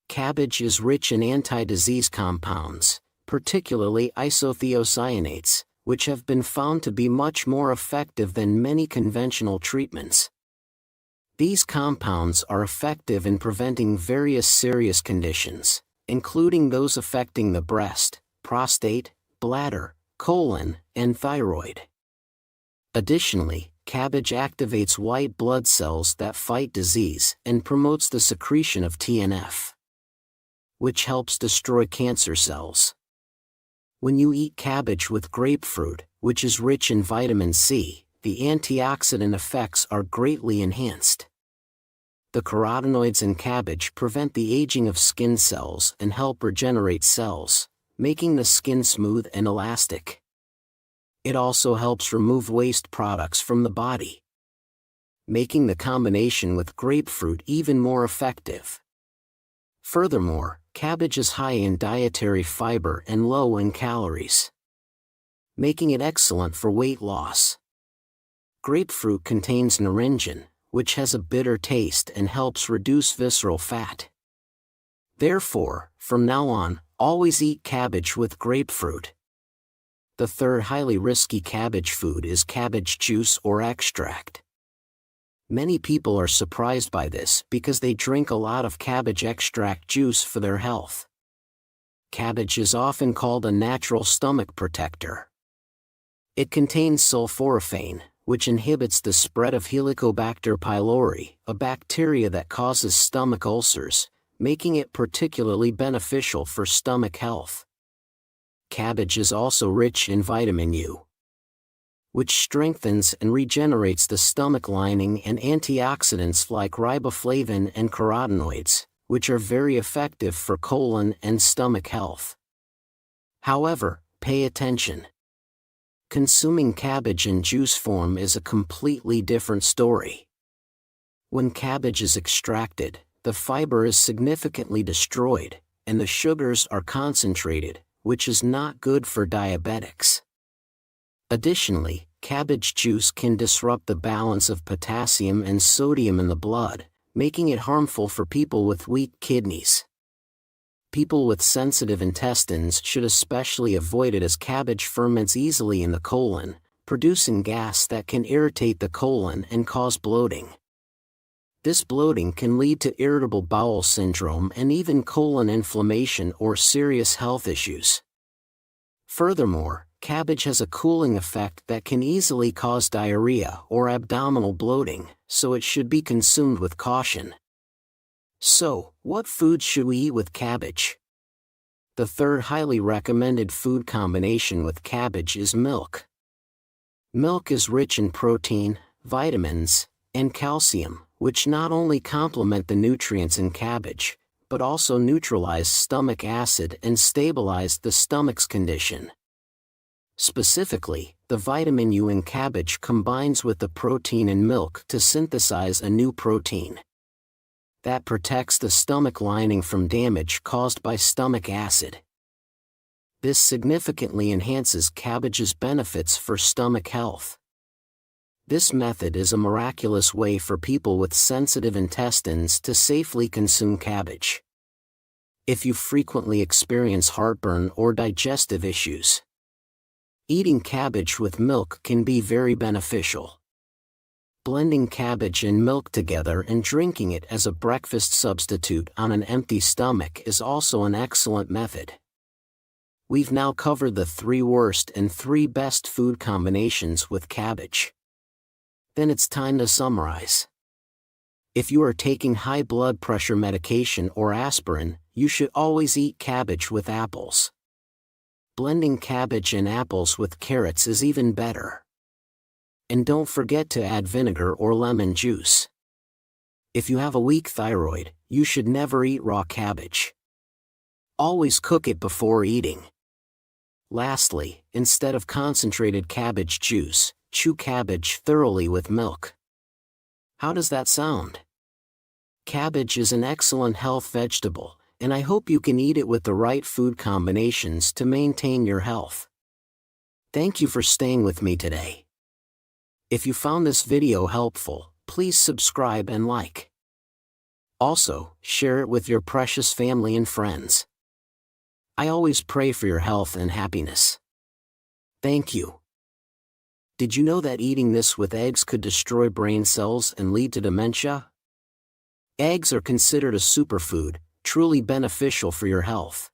Cabbage is rich in anti-disease compounds, particularly isothiocyanates, which have been found to be much more effective than many conventional treatments. These compounds are effective in preventing various serious conditions, including those affecting the breast, prostate, bladder, colon, and thyroid. Additionally, cabbage activates white blood cells that fight disease and promotes the secretion of TNF, which helps destroy cancer cells. When you eat cabbage with grapefruit, which is rich in vitamin C, the antioxidant effects are greatly enhanced. The carotenoids in cabbage prevent the aging of skin cells and help regenerate cells, making the skin smooth and elastic. It also helps remove waste products from the body, making the combination with grapefruit even more effective. Furthermore, cabbage is high in dietary fiber and low in calories, making it excellent for weight loss. Grapefruit contains naringin, which has a bitter taste and helps reduce visceral fat. Therefore, from now on, always eat cabbage with grapefruit. The third highly risky cabbage food is cabbage juice or extract. Many people are surprised by this because they drink a lot of cabbage extract juice for their health. Cabbage is often called a natural stomach protector. It contains sulforaphane, which inhibits the spread of Helicobacter pylori, a bacteria that causes stomach ulcers, making it particularly beneficial for stomach health. Cabbage is also rich in vitamin U, which strengthens and regenerates the stomach lining, and antioxidants like riboflavin and carotenoids, which are very effective for colon and stomach health. However, pay attention. Consuming cabbage in juice form is a completely different story. When cabbage is extracted, the fiber is significantly destroyed, and the sugars are concentrated, which is not good for diabetics. Additionally, cabbage juice can disrupt the balance of potassium and sodium in the blood, making it harmful for people with weak kidneys. People with sensitive intestines should especially avoid it, as cabbage ferments easily in the colon, producing gas that can irritate the colon and cause bloating. This bloating can lead to irritable bowel syndrome and even colon inflammation or serious health issues. Furthermore, cabbage has a cooling effect that can easily cause diarrhea or abdominal bloating, so it should be consumed with caution. So, what foods should we eat with cabbage? The third highly recommended food combination with cabbage is milk. Milk is rich in protein, vitamins, and calcium, which not only complement the nutrients in cabbage, but also neutralize stomach acid and stabilize the stomach's condition. Specifically, the vitamin U in cabbage combines with the protein in milk to synthesize a new protein that protects the stomach lining from damage caused by stomach acid. This significantly enhances cabbage's benefits for stomach health. This method is a miraculous way for people with sensitive intestines to safely consume cabbage. If you frequently experience heartburn or digestive issues, eating cabbage with milk can be very beneficial. Blending cabbage and milk together and drinking it as a breakfast substitute on an empty stomach is also an excellent method. We've now covered the 3 worst and 3 best food combinations with cabbage. Then it's time to summarize. If you are taking high blood pressure medication or aspirin, you should always eat cabbage with apples. Blending cabbage and apples with carrots is even better. And don't forget to add vinegar or lemon juice. If you have a weak thyroid, you should never eat raw cabbage. Always cook it before eating. Lastly, instead of concentrated cabbage juice, chew cabbage thoroughly with milk. How does that sound? Cabbage is an excellent health vegetable, and I hope you can eat it with the right food combinations to maintain your health. Thank you for staying with me today. If you found this video helpful, please subscribe and like. Also, share it with your precious family and friends. I always pray for your health and happiness. Thank you. Did you know that eating this with eggs could destroy brain cells and lead to dementia? Eggs are considered a superfood, truly beneficial for your health.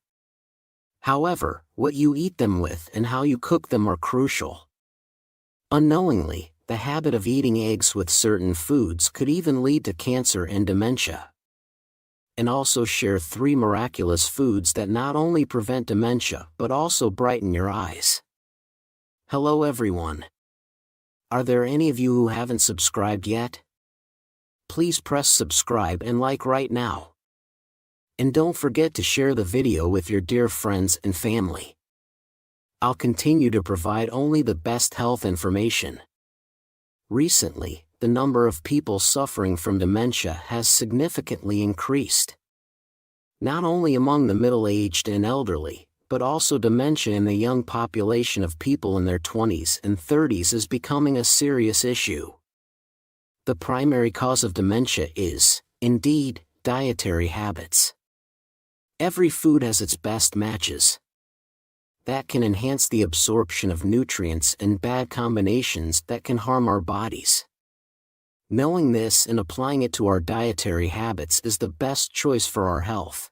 However, what you eat them with and how you cook them are crucial. Unknowingly, the habit of eating eggs with certain foods could even lead to cancer and dementia. And also share 3 miraculous foods that not only prevent dementia but also brighten your eyes. Hello everyone. Are there any of you who haven't subscribed yet? Please press subscribe and like right now. And don't forget to share the video with your dear friends and family. I'll continue to provide only the best health information. Recently, the number of people suffering from dementia has significantly increased. Not only among the middle-aged and elderly, but also dementia in the young population of people in their 20s and 30s is becoming a serious issue. The primary cause of dementia is, indeed, dietary habits. Every food has its best matches. That can enhance the absorption of nutrients and bad combinations that can harm our bodies. Knowing this and applying it to our dietary habits is the best choice for our health.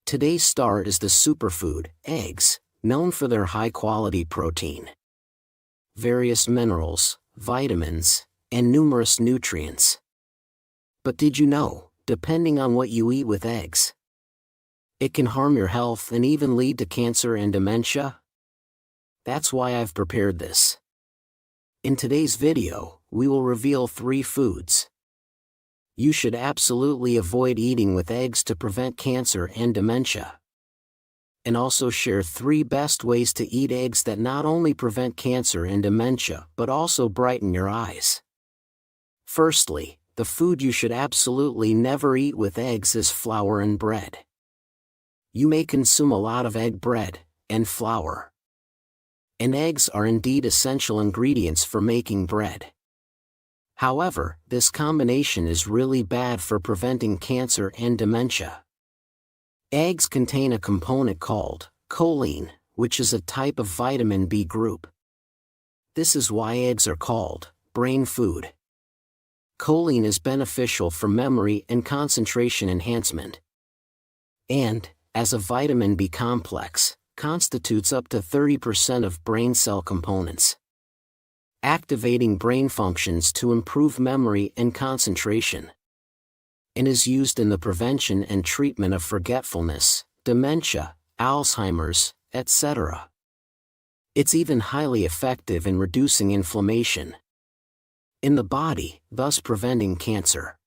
Today's star is the superfood, eggs, known for their high-quality protein, various minerals, vitamins, and numerous nutrients. But did you know, depending on what you eat with eggs, it can harm your health and even lead to cancer and dementia? That's why I've prepared this. In today's video, we will reveal 3 foods you should absolutely avoid eating with eggs to prevent cancer and dementia. And also share 3 best ways to eat eggs that not only prevent cancer and dementia but also brighten your eyes. Firstly, the food you should absolutely never eat with eggs is flour and bread. You may consume a lot of egg bread and flour. And eggs are indeed essential ingredients for making bread. However, this combination is really bad for preventing cancer and dementia. Eggs contain a component called choline, which is a type of vitamin B group. This is why eggs are called brain food. Choline is beneficial for memory and concentration enhancement. And, as a vitamin B complex, constitutes up to 30% of brain cell components, activating brain functions to improve memory and concentration, and is used in the prevention and treatment of forgetfulness, dementia, Alzheimer's, etc. It's even highly effective in reducing inflammation in the body, thus preventing cancer.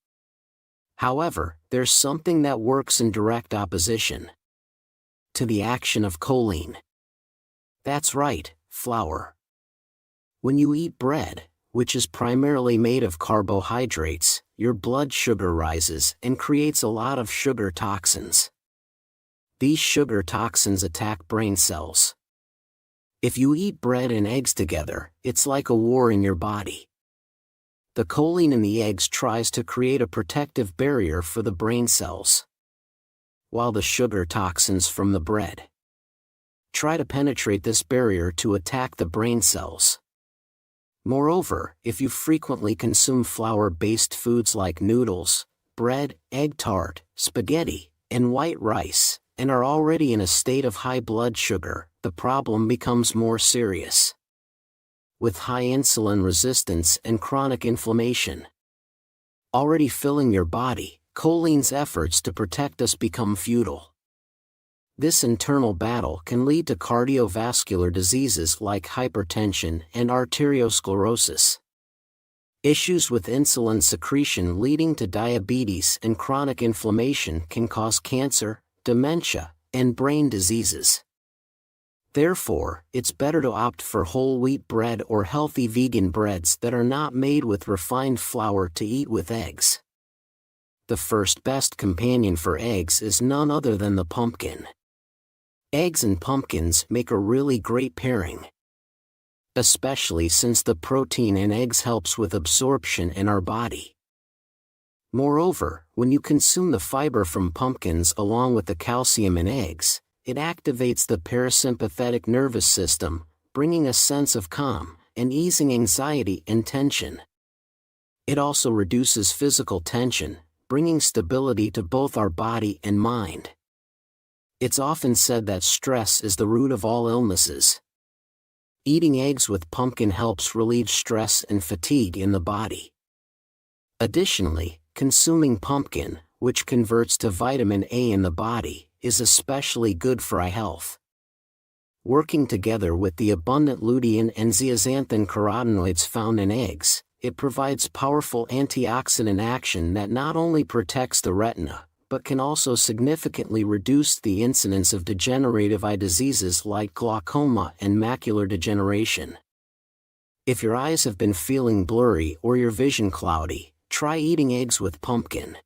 However, there's something that works in direct opposition to the action of choline. That's right, flour. When you eat bread, which is primarily made of carbohydrates, your blood sugar rises and creates a lot of sugar toxins. These sugar toxins attack brain cells. If you eat bread and eggs together, it's like a war in your body. The choline in the eggs tries to create a protective barrier for the brain cells, while the sugar toxins from the bread try to penetrate this barrier to attack the brain cells. Moreover, if you frequently consume flour-based foods like noodles, bread, egg tart, spaghetti, and white rice, and are already in a state of high blood sugar, the problem becomes more serious. With high insulin resistance and chronic inflammation already filling your body, choline's efforts to protect us become futile. This internal battle can lead to cardiovascular diseases like hypertension and arteriosclerosis, issues with insulin secretion leading to diabetes and chronic inflammation can cause cancer, dementia, and brain diseases. Therefore, it's better to opt for whole wheat bread or healthy vegan breads that are not made with refined flour to eat with eggs. The first best companion for eggs is none other than the pumpkin. Eggs and pumpkins make a really great pairing, especially since the protein in eggs helps with absorption in our body. Moreover, when you consume the fiber from pumpkins along with the calcium in eggs, it activates the parasympathetic nervous system, bringing a sense of calm and easing anxiety and tension. It also reduces physical tension, bringing stability to both our body and mind. It's often said that stress is the root of all illnesses. Eating eggs with pumpkin helps relieve stress and fatigue in the body. Additionally, consuming pumpkin, which converts to vitamin A in the body, is especially good for eye health. Working together with the abundant lutein and zeaxanthin carotenoids found in eggs, it provides powerful antioxidant action that not only protects the retina, but can also significantly reduce the incidence of degenerative eye diseases like glaucoma and macular degeneration. If your eyes have been feeling blurry or your vision cloudy, try eating eggs with pumpkin.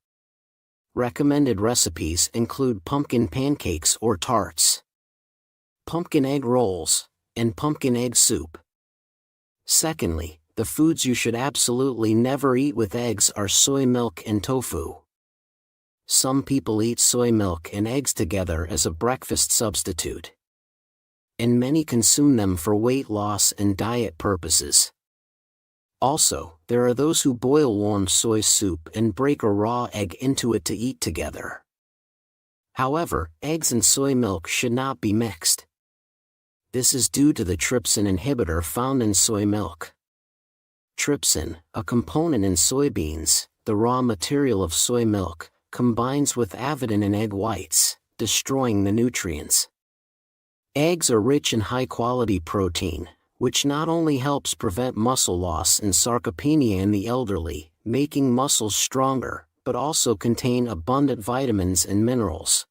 Recommended recipes include pumpkin pancakes or tarts, pumpkin egg rolls, and pumpkin egg soup. Secondly, the foods you should absolutely never eat with eggs are soy milk and tofu. Some people eat soy milk and eggs together as a breakfast substitute, and many consume them for weight loss and diet purposes. Also, there are those who boil warm soy soup and break a raw egg into it to eat together. However, eggs and soy milk should not be mixed. This is due to the trypsin inhibitor found in soy milk. Trypsin, a component in soybeans, the raw material of soy milk, combines with avidin in egg whites, destroying the nutrients. Eggs are rich in high-quality protein, which not only helps prevent muscle loss and sarcopenia in the elderly, making muscles stronger, but also contain abundant vitamins and minerals.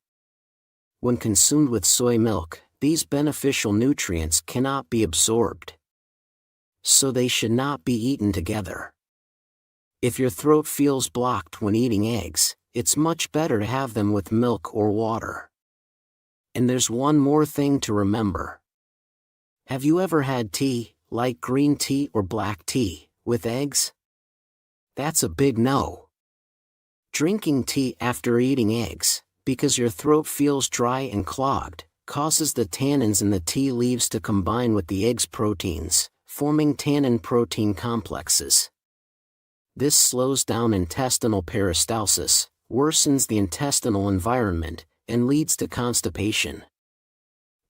When consumed with soy milk, these beneficial nutrients cannot be absorbed, so they should not be eaten together. If your throat feels blocked when eating eggs, it's much better to have them with milk or water. And there's one more thing to remember. Have you ever had tea, like green tea or black tea, with eggs? That's a big no. Drinking tea after eating eggs, because your throat feels dry and clogged, causes the tannins in the tea leaves to combine with the egg's proteins, forming tannin-protein complexes. This slows down intestinal peristalsis, worsens the intestinal environment, and leads to constipation.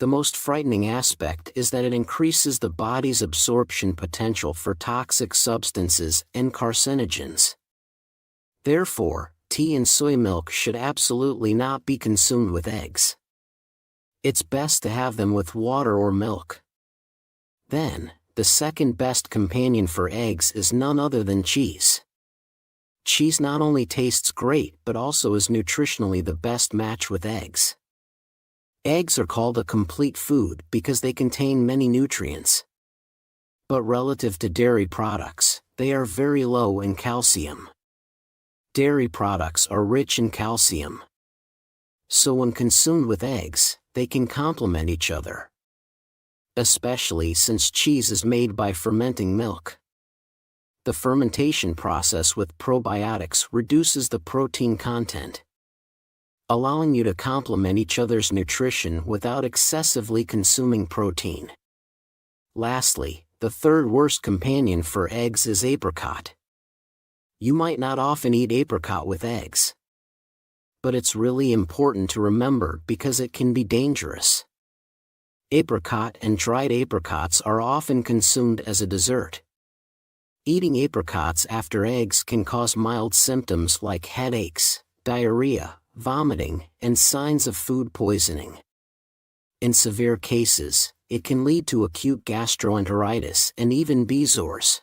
The most frightening aspect is that it increases the body's absorption potential for toxic substances and carcinogens. Therefore, tea and soy milk should absolutely not be consumed with eggs. It's best to have them with water or milk. Then, the second best companion for eggs is none other than cheese. Cheese not only tastes great but also is nutritionally the best match with eggs. Eggs are called a complete food because they contain many nutrients. But relative to dairy products, they are very low in calcium. Dairy products are rich in calcium. So when consumed with eggs, they can complement each other. Especially since cheese is made by fermenting milk. The fermentation process with probiotics reduces the protein content, allowing you to complement each other's nutrition without excessively consuming protein. Lastly, the third worst companion for eggs is apricot. You might not often eat apricot with eggs. But it's really important to remember because it can be dangerous. Apricot and dried apricots are often consumed as a dessert. Eating apricots after eggs can cause mild symptoms like headaches, diarrhea, vomiting, and signs of food poisoning. In severe cases, it can lead to acute gastroenteritis and even bezoars.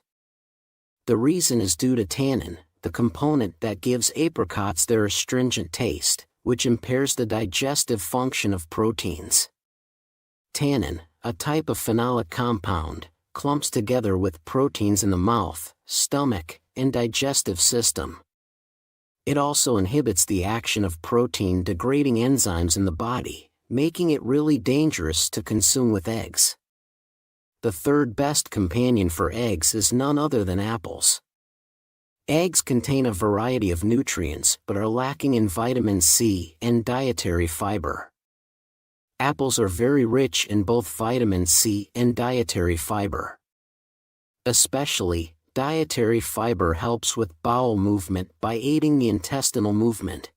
The reason is due to tannin, the component that gives apricots their astringent taste, which impairs the digestive function of proteins. Tannin, a type of phenolic compound, clumps together with proteins in the mouth, stomach, and digestive system. It also inhibits the action of protein-degrading enzymes in the body, making it really dangerous to consume with eggs. The third best companion for eggs is none other than apples. Eggs contain a variety of nutrients but are lacking in vitamin C and dietary fiber. Apples are very rich in both vitamin C and dietary fiber. Especially, dietary fiber helps with bowel movement by aiding the intestinal movement.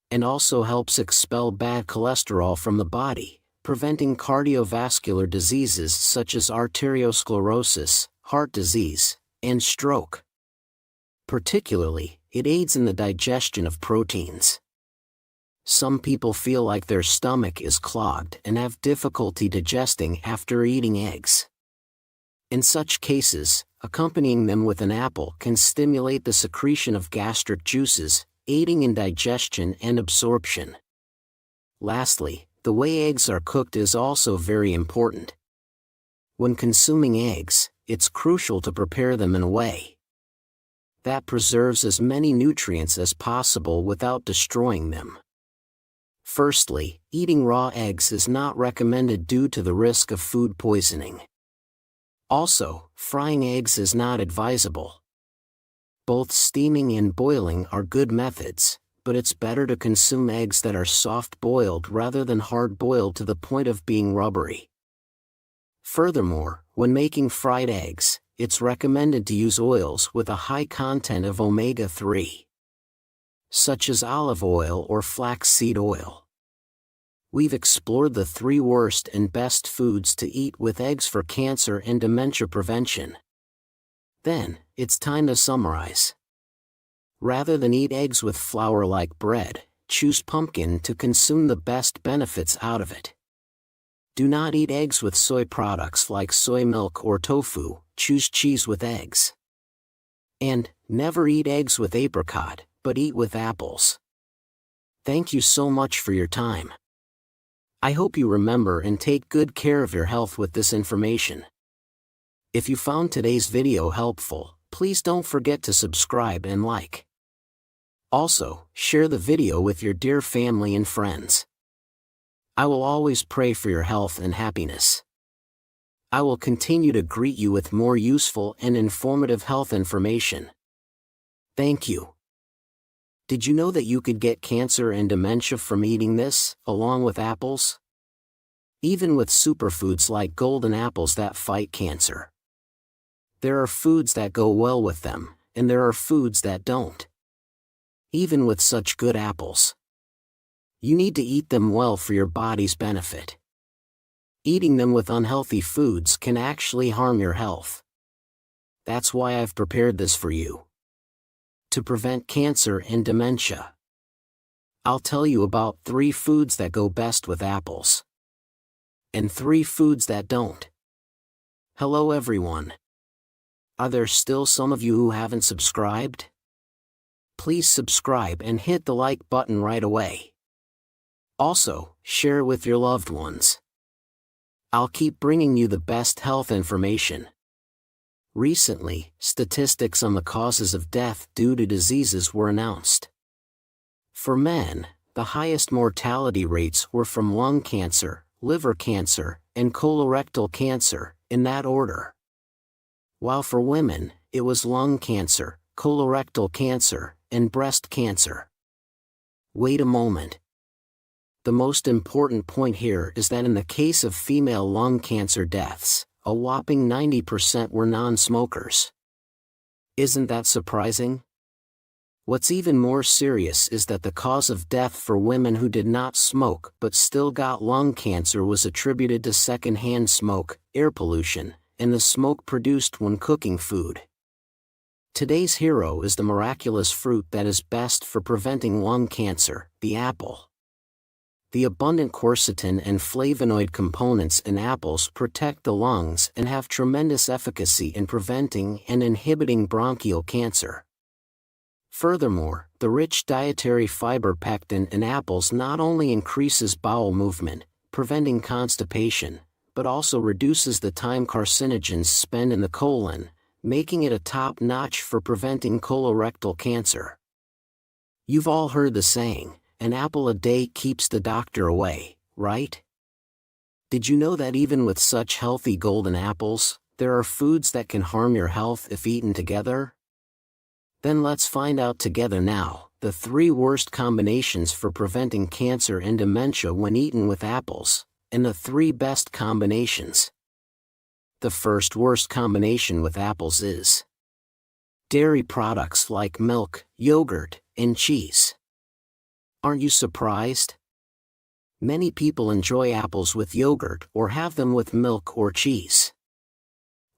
And also helps expel bad cholesterol from the body, preventing cardiovascular diseases such as arteriosclerosis, heart disease, and stroke. Particularly, it aids in the digestion of proteins. Some people feel like their stomach is clogged and have difficulty digesting after eating eggs. In such cases, accompanying them with an apple can stimulate the secretion of gastric juices, aiding in digestion and absorption. Lastly, the way eggs are cooked is also very important. When consuming eggs, it's crucial to prepare them in a way that preserves as many nutrients as possible without destroying them. Firstly, eating raw eggs is not recommended due to the risk of food poisoning. Also, frying eggs is not advisable. Both steaming and boiling are good methods, but it's better to consume eggs that are soft-boiled rather than hard-boiled to the point of being rubbery. Furthermore, when making fried eggs, it's recommended to use oils with a high content of omega-3. Such as olive oil or flaxseed oil. We've explored the 3 worst and best foods to eat with eggs for cancer and dementia prevention. Then, it's time to summarize. Rather than eat eggs with flour like bread, choose pumpkin to consume the best benefits out of it. Do not eat eggs with soy products like soy milk or tofu, choose cheese with eggs. And, never eat eggs with apricot, but eat with apples. Thank you so much for your time. I hope you remember and take good care of your health with this information. If you found today's video helpful, please don't forget to subscribe and like. Also, share the video with your dear family and friends. I will always pray for your health and happiness. I will continue to greet you with more useful and informative health information. Thank you. Did you know that you could get cancer and dementia from eating this, along with apples? Even with superfoods like golden apples that fight cancer. There are foods that go well with them, and there are foods that don't. Even with such good apples, you need to eat them well for your body's benefit. Eating them with unhealthy foods can actually harm your health. That's why I've prepared this for you. To prevent cancer and dementia. I'll tell you about 3 foods that go best with apples. And 3 foods that don't. Hello everyone. Are there still some of you who haven't subscribed? Please subscribe and hit the like button right away. Also, share with your loved ones. I'll keep bringing you the best health information. Recently, statistics on the causes of death due to diseases were announced. For men, the highest mortality rates were from lung cancer, liver cancer, and colorectal cancer, in that order. While for women, it was lung cancer, colorectal cancer, and breast cancer. Wait a moment. The most important point here is that in the case of female lung cancer deaths, a whopping 90% were non-smokers. Isn't that surprising? What's even more serious is that the cause of death for women who did not smoke but still got lung cancer was attributed to secondhand smoke, air pollution, and the smoke produced when cooking food. Today's hero is the miraculous fruit that is best for preventing lung cancer, the apple. The abundant quercetin and flavonoid components in apples protect the lungs and have tremendous efficacy in preventing and inhibiting bronchial cancer. Furthermore, the rich dietary fiber pectin in apples not only increases bowel movement, preventing constipation, but also reduces the time carcinogens spend in the colon, making it a top notch for preventing colorectal cancer. You've all heard the saying, an apple a day keeps the doctor away, right? Did you know that even with such healthy golden apples, there are foods that can harm your health if eaten together? Then let's find out together now, the 3 worst combinations for preventing cancer and dementia when eaten with apples, and the 3 best combinations. The first worst combination with apples is dairy products like milk, yogurt, and cheese. Aren't you surprised? Many people enjoy apples with yogurt or have them with milk or cheese.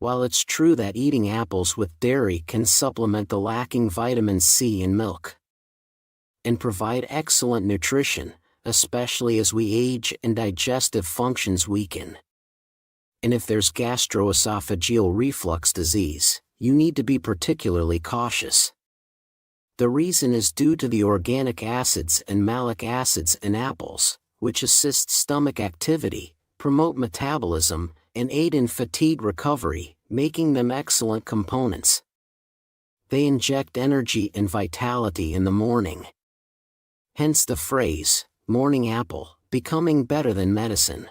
While it's true that eating apples with dairy can supplement the lacking vitamin C in milk and provide excellent nutrition, especially as we age and digestive functions weaken. And if there's gastroesophageal reflux disease, you need to be particularly cautious. The reason is due to the organic acids and malic acids in apples, which assist stomach activity, promote metabolism, and aid in fatigue recovery, making them excellent components. They inject energy and vitality in the morning. Hence the phrase, morning apple, becoming better than medicine.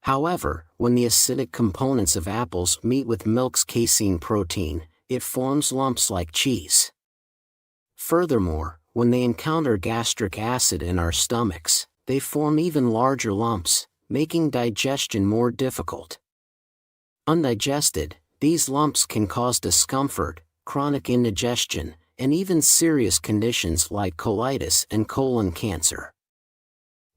However, when the acidic components of apples meet with milk's casein protein, it forms lumps like cheese. Furthermore, when they encounter gastric acid in our stomachs, they form even larger lumps, making digestion more difficult. Undigested, these lumps can cause discomfort, chronic indigestion, and even serious conditions like colitis and colon cancer.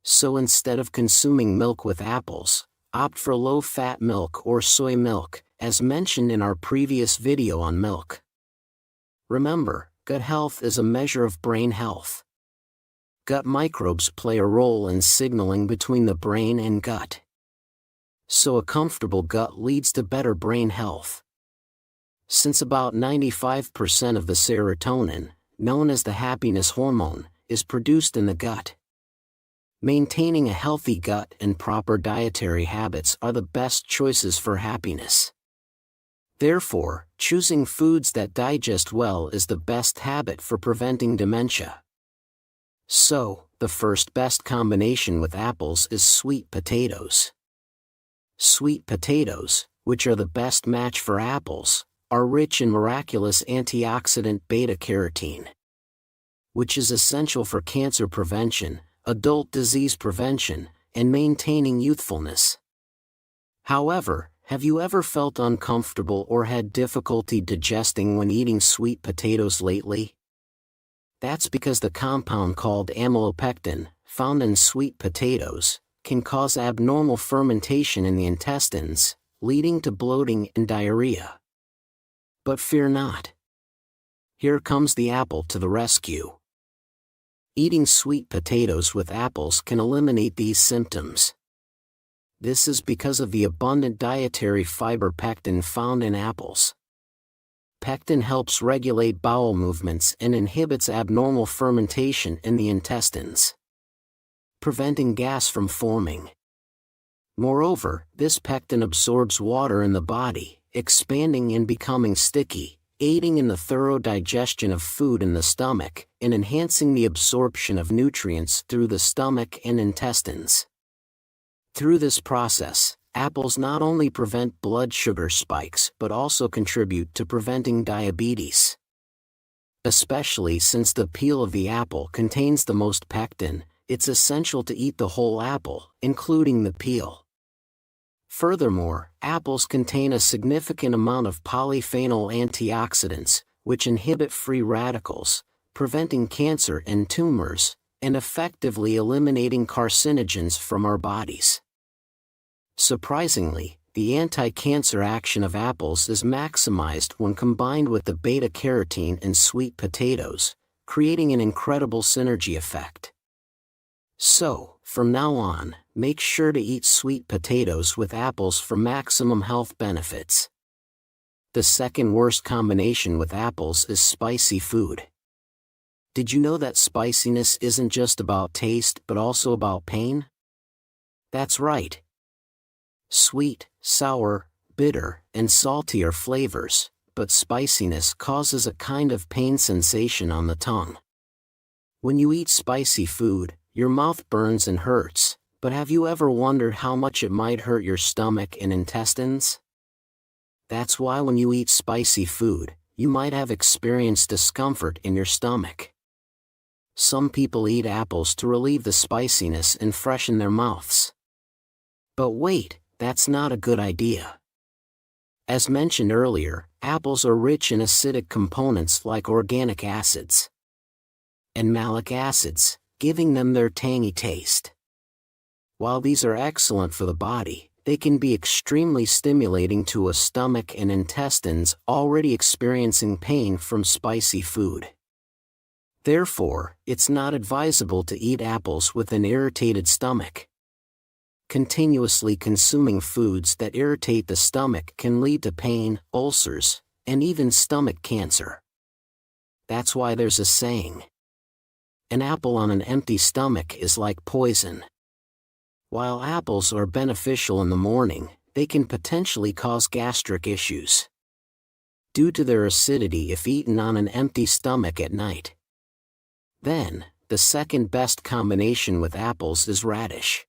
So instead of consuming milk with apples, opt for low-fat milk or soy milk, as mentioned in our previous video on milk. Remember, gut health is a measure of brain health. Gut microbes play a role in signaling between the brain and gut. So a comfortable gut leads to better brain health. Since about 95% of the serotonin, known as the happiness hormone, is produced in the gut. Maintaining a healthy gut and proper dietary habits are the best choices for happiness. Therefore, choosing foods that digest well is the best habit for preventing dementia. So, the first best combination with apples is sweet potatoes. Sweet potatoes, which are the best match for apples, are rich in miraculous antioxidant beta-carotene, which is essential for cancer prevention, adult disease prevention, and maintaining youthfulness. However, have you ever felt uncomfortable or had difficulty digesting when eating sweet potatoes lately? That's because the compound called amylopectin, found in sweet potatoes, can cause abnormal fermentation in the intestines, leading to bloating and diarrhea. But fear not. Here comes the apple to the rescue. Eating sweet potatoes with apples can eliminate these symptoms. This is because of the abundant dietary fiber pectin found in apples. Pectin helps regulate bowel movements and inhibits abnormal fermentation in the intestines, preventing gas from forming. Moreover, this pectin absorbs water in the body, expanding and becoming sticky, aiding in the thorough digestion of food in the stomach, and enhancing the absorption of nutrients through the stomach and intestines. Through this process, apples not only prevent blood sugar spikes but also contribute to preventing diabetes. Especially since the peel of the apple contains the most pectin, it's essential to eat the whole apple, including the peel. Furthermore, apples contain a significant amount of polyphenol antioxidants, which inhibit free radicals, preventing cancer and tumors, and effectively eliminating carcinogens from our bodies. Surprisingly, the anti-cancer action of apples is maximized when combined with the beta-carotene in sweet potatoes, creating an incredible synergy effect. So, from now on, make sure to eat sweet potatoes with apples for maximum health benefits. The second worst combination with apples is spicy food. Did you know that spiciness isn't just about taste but also about pain? That's right. Sweet, sour, bitter, and salty are flavors, but spiciness causes a kind of pain sensation on the tongue. When you eat spicy food, your mouth burns and hurts, but have you ever wondered how much it might hurt your stomach and intestines? That's why when you eat spicy food, you might have experienced discomfort in your stomach. Some people eat apples to relieve the spiciness and freshen their mouths. But wait, that's not a good idea. As mentioned earlier, apples are rich in acidic components like organic acids and malic acids, giving them their tangy taste. While these are excellent for the body, they can be extremely stimulating to a stomach and intestines already experiencing pain from spicy food. Therefore, it's not advisable to eat apples with an irritated stomach. Continuously consuming foods that irritate the stomach can lead to pain, ulcers, and even stomach cancer. That's why there's a saying: an apple on an empty stomach is like poison. While apples are beneficial in the morning, they can potentially cause gastric issues due to their acidity if eaten on an empty stomach at night. Then, the second best combination with apples is radish.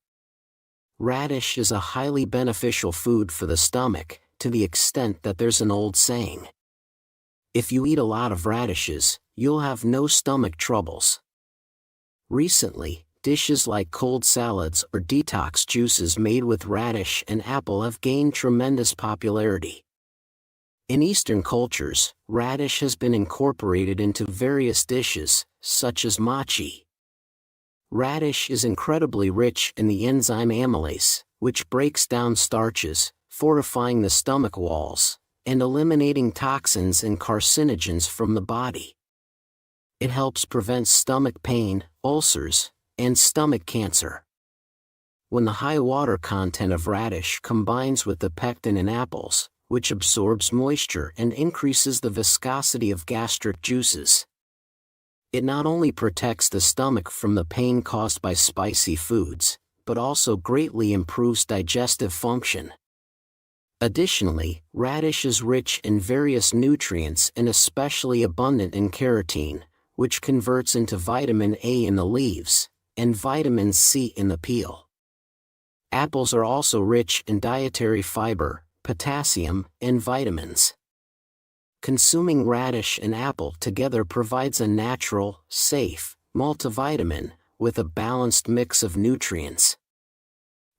Radish is a highly beneficial food for the stomach, to the extent that there's an old saying: if you eat a lot of radishes, you'll have no stomach troubles. Recently, dishes like cold salads or detox juices made with radish and apple have gained tremendous popularity. In Eastern cultures, radish has been incorporated into various dishes, such as mochi. Radish is incredibly rich in the enzyme amylase, which breaks down starches, fortifying the stomach walls, and eliminating toxins and carcinogens from the body. It helps prevent stomach pain, ulcers, and stomach cancer. When the high water content of radish combines with the pectin in apples, which absorbs moisture and increases the viscosity of gastric juices, it not only protects the stomach from the pain caused by spicy foods, but also greatly improves digestive function. Additionally, radish is rich in various nutrients and especially abundant in carotene, which converts into vitamin A in the leaves, and vitamin C in the peel. Apples are also rich in dietary fiber, potassium, and vitamins. Consuming radish and apple together provides a natural, safe, multivitamin, with a balanced mix of nutrients.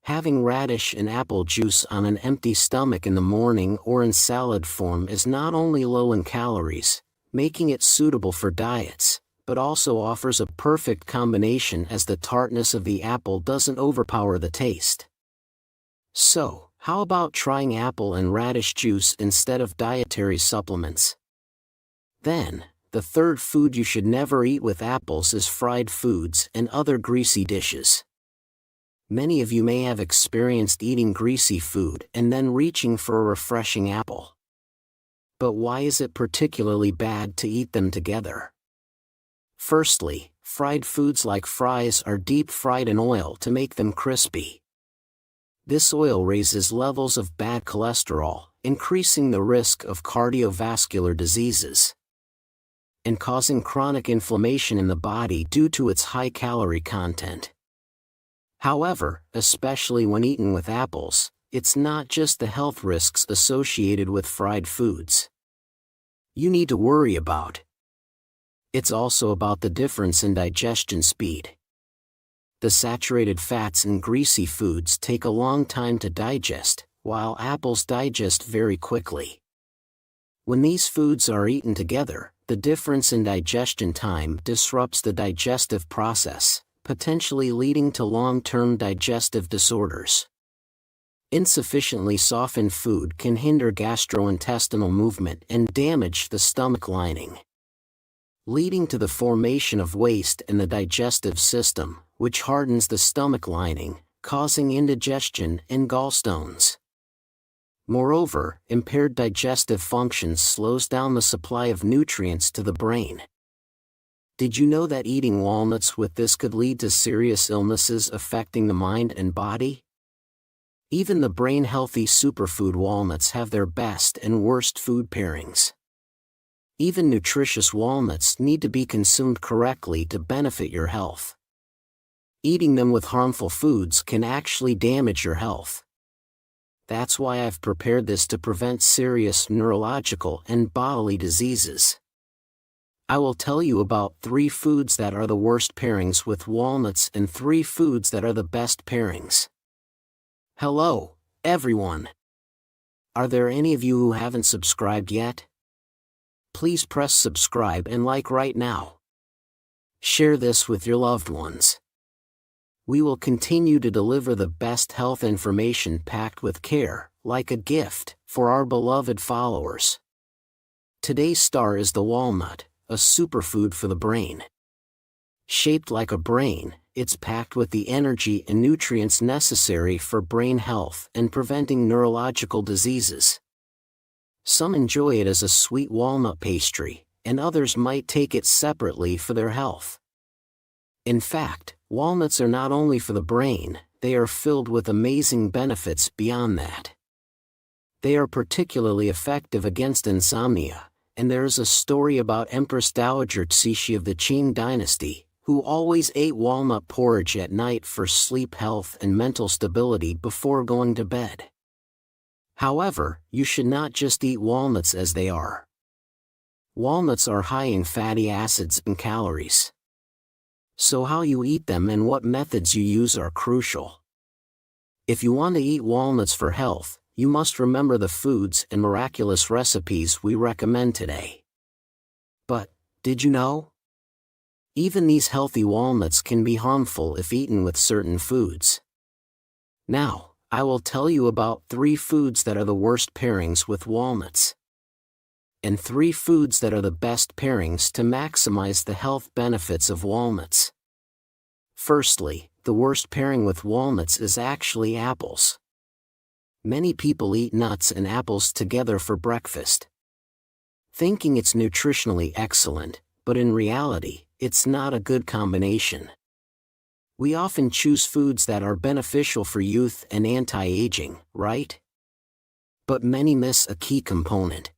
Having radish and apple juice on an empty stomach in the morning or in salad form is not only low in calories, making it suitable for diets, but also offers a perfect combination as the tartness of the apple doesn't overpower the taste. So, how about trying apple and radish juice instead of dietary supplements? Then, the third food you should never eat with apples is fried foods and other greasy dishes. Many of you may have experienced eating greasy food and then reaching for a refreshing apple. But why is it particularly bad to eat them together? Firstly, fried foods like fries are deep fried in oil to make them crispy. This oil raises levels of bad cholesterol, increasing the risk of cardiovascular diseases and causing chronic inflammation in the body due to its high calorie content. However, especially when eaten with apples, it's not just the health risks associated with fried foods you need to worry about. It's also about the difference in digestion speed. The saturated fats in greasy foods take a long time to digest, while apples digest very quickly. When these foods are eaten together, the difference in digestion time disrupts the digestive process, potentially leading to long-term digestive disorders. Insufficiently softened food can hinder gastrointestinal movement and damage the stomach lining, leading to the formation of waste in the digestive system, which hardens the stomach lining, causing indigestion and gallstones. Moreover, impaired digestive function slows down the supply of nutrients to the brain. Did you know that eating walnuts with this could lead to serious illnesses affecting the mind and body? Even the brain-healthy superfood walnuts have their best and worst food pairings. Even nutritious walnuts need to be consumed correctly to benefit your health. Eating them with harmful foods can actually damage your health. That's why I've prepared this to prevent serious neurological and bodily diseases. I will tell you about 3 foods that are the worst pairings with walnuts and 3 foods that are the best pairings. Hello, everyone. Are there any of you who haven't subscribed yet? Please press subscribe and like right now. Share this with your loved ones. We will continue to deliver the best health information packed with care, like a gift, for our beloved followers. Today's star is the walnut, a superfood for the brain. Shaped like a brain, it's packed with the energy and nutrients necessary for brain health and preventing neurological diseases. Some enjoy it as a sweet walnut pastry, and others might take it separately for their health. In fact, walnuts are not only for the brain, they are filled with amazing benefits beyond that. They are particularly effective against insomnia, and there is a story about Empress Dowager Cixi of the Qing dynasty, who always ate walnut porridge at night for sleep health and mental stability before going to bed. However, you should not just eat walnuts as they are. Walnuts are high in fatty acids and calories. So how you eat them and what methods you use are crucial. If you want to eat walnuts for health, you must remember the foods and miraculous recipes we recommend today. But, did you know? Even these healthy walnuts can be harmful if eaten with certain foods. Now, I will tell you about 3 foods that are the worst pairings with walnuts, and 3 foods that are the best pairings to maximize the health benefits of walnuts. Firstly, the worst pairing with walnuts is actually apples. Many people eat nuts and apples together for breakfast, thinking it's nutritionally excellent, but in reality, it's not a good combination. We often choose foods that are beneficial for youth and anti-aging, right? But many miss a key component.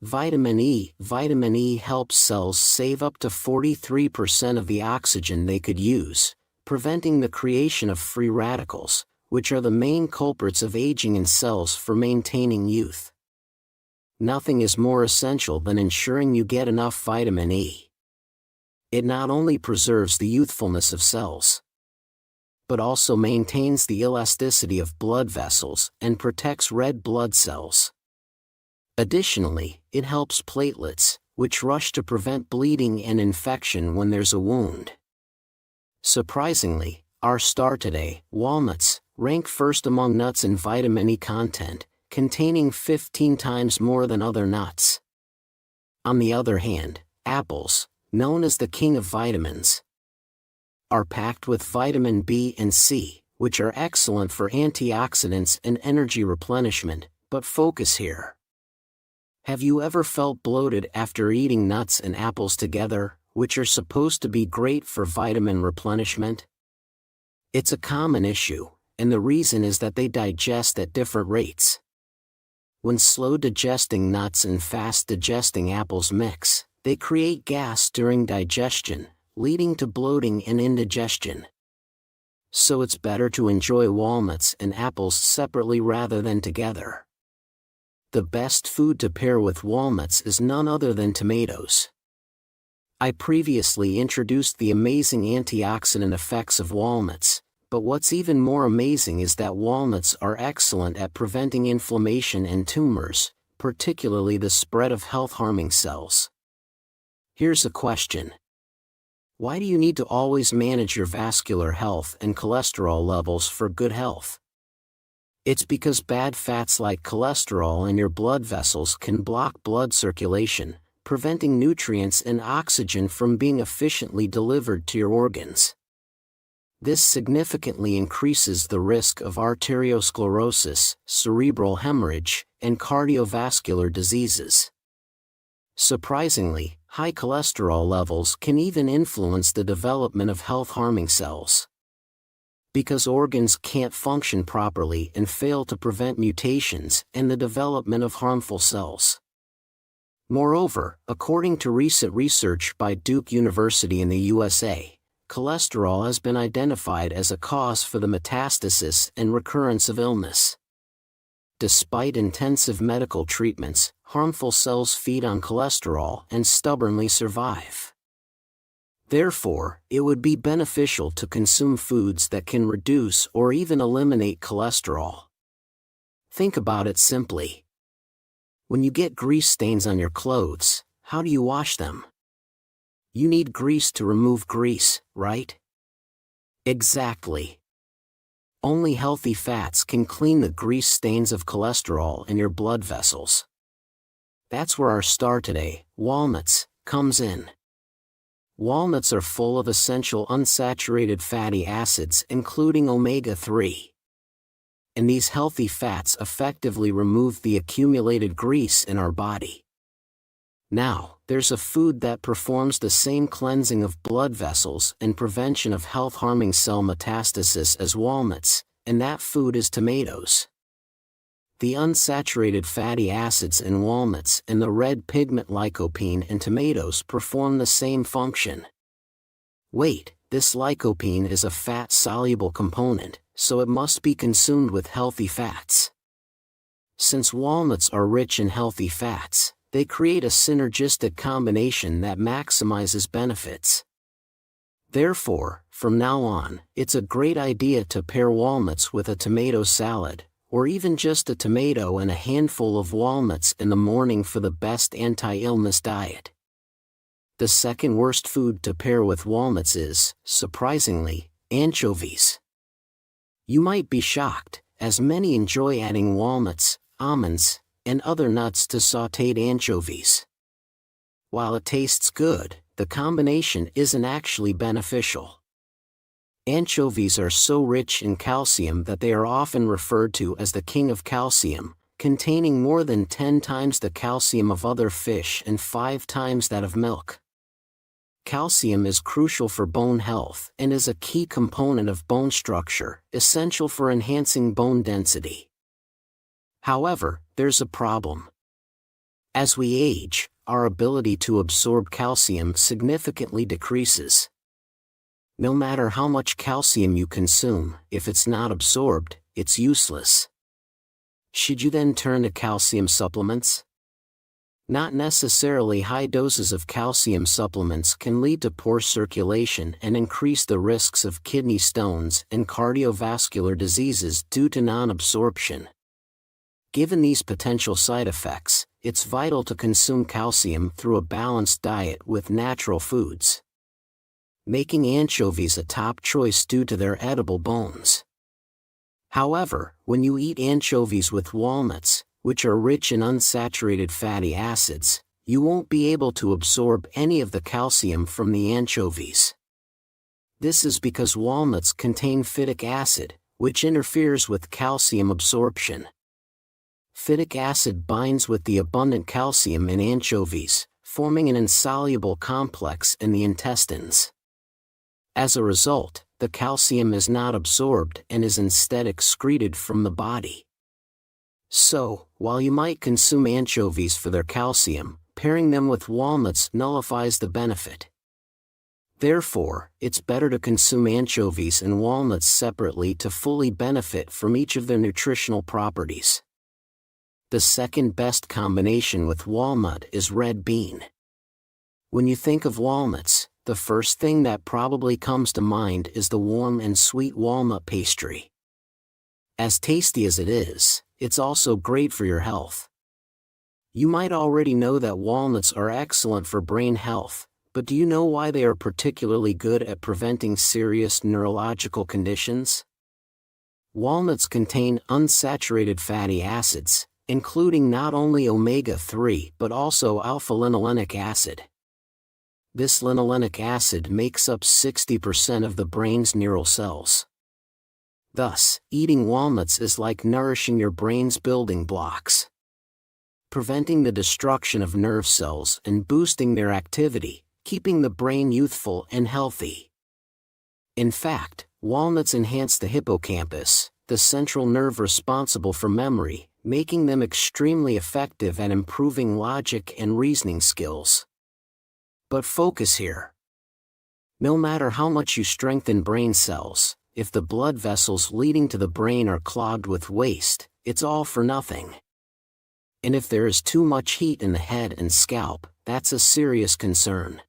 Vitamin E. Vitamin E helps cells save up to 43% of the oxygen they could use, preventing the creation of free radicals, which are the main culprits of aging in cells for maintaining youth. Nothing is more essential than ensuring you get enough vitamin E. It not only preserves the youthfulness of cells, but also maintains the elasticity of blood vessels and protects red blood cells. Additionally, it helps platelets, which rush to prevent bleeding and infection when there's a wound. Surprisingly, our star today, walnuts, rank first among nuts in vitamin E content, containing 15 times more than other nuts. On the other hand, apples, known as the king of vitamins, are packed with vitamin B and C, which are excellent for antioxidants and energy replenishment, but focus here. Have you ever felt bloated after eating nuts and apples together, which are supposed to be great for vitamin replenishment? It's a common issue, and the reason is that they digest at different rates. When slow-digesting nuts and fast-digesting apples mix, they create gas during digestion, leading to bloating and indigestion. So it's better to enjoy walnuts and apples separately rather than together. The best food to pair with walnuts is none other than tomatoes. I previously introduced the amazing antioxidant effects of walnuts, but what's even more amazing is that walnuts are excellent at preventing inflammation and tumors, particularly the spread of health-harming cells. Here's a question. Why do you need to always manage your vascular health and cholesterol levels for good health? It's because bad fats like cholesterol in your blood vessels can block blood circulation, preventing nutrients and oxygen from being efficiently delivered to your organs. This significantly increases the risk of arteriosclerosis, cerebral hemorrhage, and cardiovascular diseases. Surprisingly, high cholesterol levels can even influence the development of health-harming cells. Because organs can't function properly and fail to prevent mutations and the development of harmful cells. Moreover, according to recent research by Duke University in the USA, cholesterol has been identified as a cause for the metastasis and recurrence of illness. Despite intensive medical treatments, harmful cells feed on cholesterol and stubbornly survive. Therefore, it would be beneficial to consume foods that can reduce or even eliminate cholesterol. Think about it simply. When you get grease stains on your clothes, how do you wash them? You need grease to remove grease, right? Exactly. Only healthy fats can clean the grease stains of cholesterol in your blood vessels. That's where our star today, walnuts, comes in. Walnuts are full of essential unsaturated fatty acids including omega-3. And these healthy fats effectively remove the accumulated grease in our body. Now, there's a food that performs the same cleansing of blood vessels and prevention of health-harming cell metastasis as walnuts, and that food is tomatoes. The unsaturated fatty acids in walnuts and the red pigment lycopene in tomatoes perform the same function. Wait, this lycopene is a fat-soluble component, so it must be consumed with healthy fats. Since walnuts are rich in healthy fats, they create a synergistic combination that maximizes benefits. Therefore, from now on, it's a great idea to pair walnuts with a tomato salad, or even just a tomato and a handful of walnuts in the morning for the best anti-illness diet. The second worst food to pair with walnuts is, surprisingly, anchovies. You might be shocked, as many enjoy adding walnuts, almonds, and other nuts to sautéed anchovies. While it tastes good, the combination isn't actually beneficial. Anchovies are so rich in calcium that they are often referred to as the king of calcium, containing more than 10 times the calcium of other fish and 5 times that of milk. Calcium is crucial for bone health and is a key component of bone structure, essential for enhancing bone density. However, there's a problem. As we age, our ability to absorb calcium significantly decreases. No matter how much calcium you consume, if it's not absorbed, it's useless. Should you then turn to calcium supplements? Not necessarily. High doses of calcium supplements can lead to poor circulation and increase the risks of kidney stones and cardiovascular diseases due to non-absorption. Given these potential side effects, it's vital to consume calcium through a balanced diet with natural foods, making anchovies a top choice due to their edible bones. However, when you eat anchovies with walnuts, which are rich in unsaturated fatty acids, you won't be able to absorb any of the calcium from the anchovies. This is because walnuts contain phytic acid, which interferes with calcium absorption. Phytic acid binds with the abundant calcium in anchovies, forming an insoluble complex in the intestines. As a result, the calcium is not absorbed and is instead excreted from the body. So, while you might consume anchovies for their calcium, pairing them with walnuts nullifies the benefit. Therefore, it's better to consume anchovies and walnuts separately to fully benefit from each of their nutritional properties. The second best combination with walnut is red bean. When you think of walnuts, the first thing that probably comes to mind is the warm and sweet walnut pastry. As tasty as it is, it's also great for your health. You might already know that walnuts are excellent for brain health, but do you know why they are particularly good at preventing serious neurological conditions? Walnuts contain unsaturated fatty acids, including not only omega-3 but also alpha-linolenic acid. This linolenic acid makes up 60% of the brain's neural cells. Thus, eating walnuts is like nourishing your brain's building blocks, preventing the destruction of nerve cells and boosting their activity, keeping the brain youthful and healthy. In fact, walnuts enhance the hippocampus, the central nerve responsible for memory, making them extremely effective at improving logic and reasoning skills. But focus here. No matter how much you strengthen brain cells, if the blood vessels leading to the brain are clogged with waste, it's all for nothing. And if there is too much heat in the head and scalp, that's a serious concern.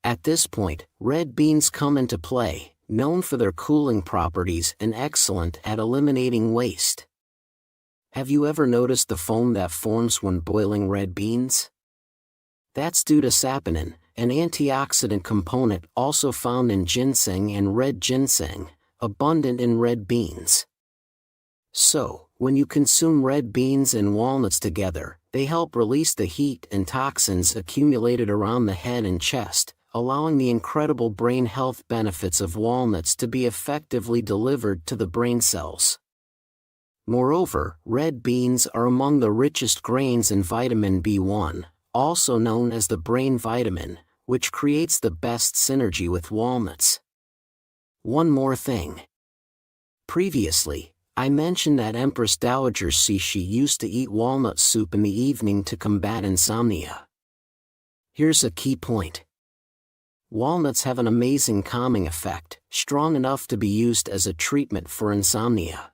At this point, red beans come into play, known for their cooling properties and excellent at eliminating waste. Have you ever noticed the foam that forms when boiling red beans? That's due to saponin, an antioxidant component also found in ginseng and red ginseng, abundant in red beans. So, when you consume red beans and walnuts together, they help release the heat and toxins accumulated around the head and chest, allowing the incredible brain health benefits of walnuts to be effectively delivered to the brain cells. Moreover, red beans are among the richest grains in vitamin B1, also known as the brain vitamin, which creates the best synergy with walnuts. One more thing. Previously, I mentioned that Empress Dowager Cixi used to eat walnut soup in the evening to combat insomnia. Here's a key point. Walnuts have an amazing calming effect, strong enough to be used as a treatment for insomnia.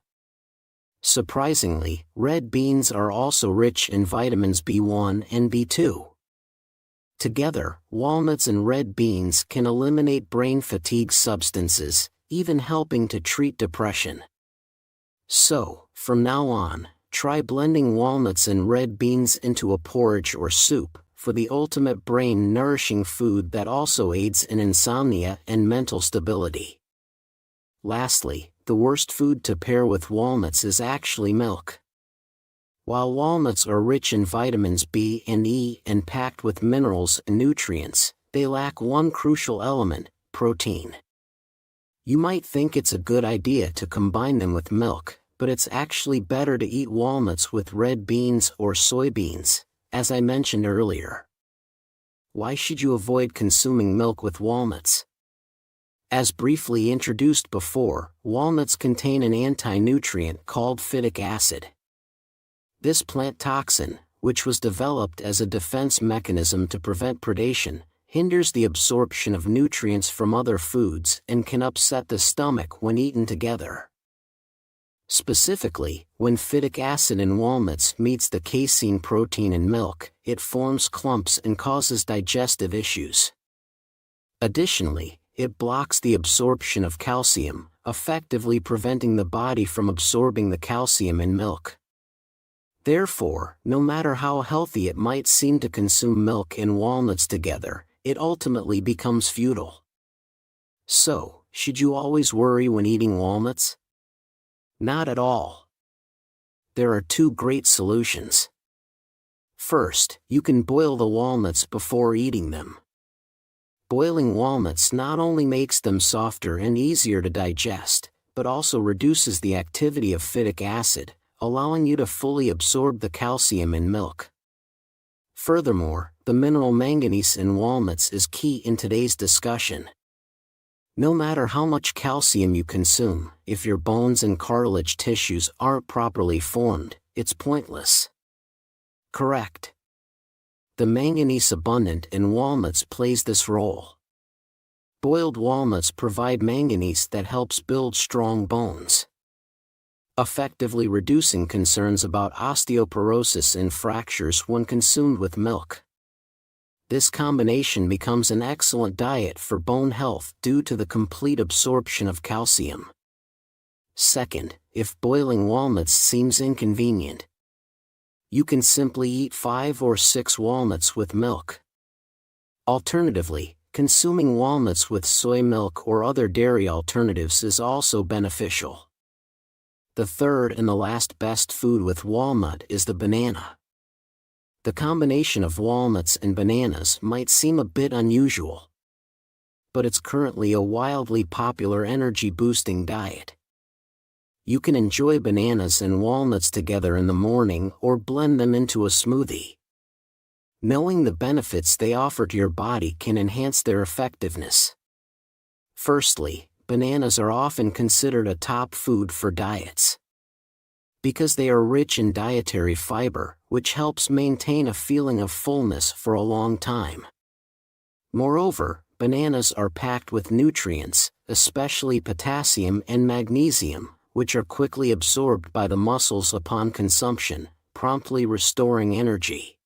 Surprisingly, red beans are also rich in vitamins B1 and B2. Together, walnuts and red beans can eliminate brain fatigue substances, even helping to treat depression. So, from now on, try blending walnuts and red beans into a porridge or soup, for the ultimate brain-nourishing food that also aids in insomnia and mental stability. Lastly, the worst food to pair with walnuts is actually milk. While walnuts are rich in vitamins B and E and packed with minerals and nutrients, they lack one crucial element, protein. You might think it's a good idea to combine them with milk, but it's actually better to eat walnuts with red beans or soybeans, as I mentioned earlier. Why should you avoid consuming milk with walnuts? As briefly introduced before, walnuts contain an anti-nutrient called phytic acid. This plant toxin, which was developed as a defense mechanism to prevent predation, hinders the absorption of nutrients from other foods and can upset the stomach when eaten together. Specifically, when phytic acid in walnuts meets the casein protein in milk, it forms clumps and causes digestive issues. Additionally, it blocks the absorption of calcium, effectively preventing the body from absorbing the calcium in milk. Therefore, no matter how healthy it might seem to consume milk and walnuts together, it ultimately becomes futile. So, should you always worry when eating walnuts? Not at all. There are two great solutions. First, you can boil the walnuts before eating them. Boiling walnuts not only makes them softer and easier to digest, but also reduces the activity of phytic acid, allowing you to fully absorb the calcium in milk. Furthermore, the mineral manganese in walnuts is key in today's discussion. No matter how much calcium you consume, if your bones and cartilage tissues aren't properly formed, it's pointless. Correct. The manganese abundant in walnuts plays this role. Boiled walnuts provide manganese that helps build strong bones, effectively reducing concerns about osteoporosis and fractures when consumed with milk. This combination becomes an excellent diet for bone health due to the complete absorption of calcium. Second, if boiling walnuts seems inconvenient, you can simply eat 5 or 6 walnuts with milk. Alternatively, consuming walnuts with soy milk or other dairy alternatives is also beneficial. The third and the last best food with walnut is the banana. The combination of walnuts and bananas might seem a bit unusual, but it's currently a wildly popular energy-boosting diet. You can enjoy bananas and walnuts together in the morning or blend them into a smoothie. Knowing the benefits they offer to your body can enhance their effectiveness. Firstly, bananas are often considered a top food for diets, because they are rich in dietary fiber, which helps maintain a feeling of fullness for a long time. Moreover, bananas are packed with nutrients, especially potassium and magnesium, which are quickly absorbed by the muscles upon consumption, promptly restoring energy.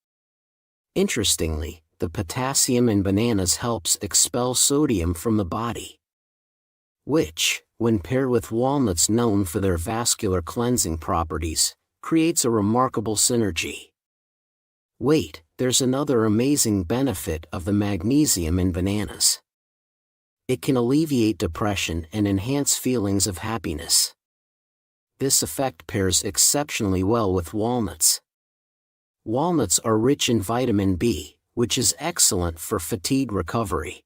Interestingly, the potassium in bananas helps expel sodium from the body, which, when paired with walnuts known for their vascular cleansing properties, creates a remarkable synergy. Wait, there's another amazing benefit of the magnesium in bananas. It can alleviate depression and enhance feelings of happiness. This effect pairs exceptionally well with walnuts. Walnuts are rich in vitamin B, which is excellent for fatigue recovery.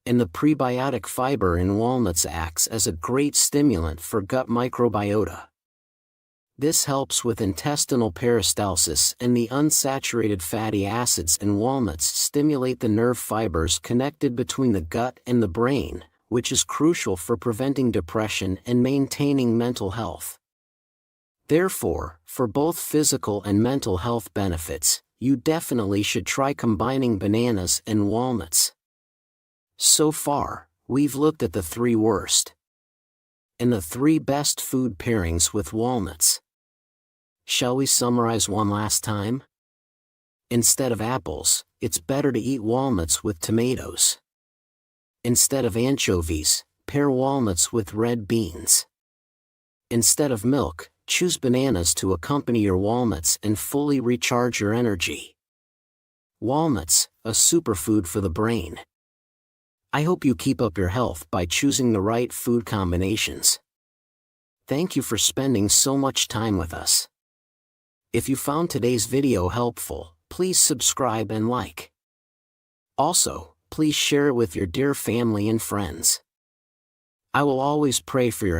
And the prebiotic fiber in walnuts acts as a great stimulant for gut microbiota. This helps with intestinal peristalsis, and the unsaturated fatty acids in walnuts stimulate the nerve fibers connected between the gut and the brain, which is crucial for preventing depression and maintaining mental health. Therefore, for both physical and mental health benefits, you definitely should try combining bananas and walnuts. So far, we've looked at the 3 worst and the 3 best food pairings with walnuts. Shall we summarize one last time? Instead of apples, it's better to eat walnuts with tomatoes. Instead of anchovies, pair walnuts with red beans. Instead of milk, choose bananas to accompany your walnuts and fully recharge your energy. Walnuts, a superfood for the brain. I hope you keep up your health by choosing the right food combinations. Thank you for spending so much time with us. If you found today's video helpful, please subscribe and like. Also, please share it with your dear family and friends. I will always pray for your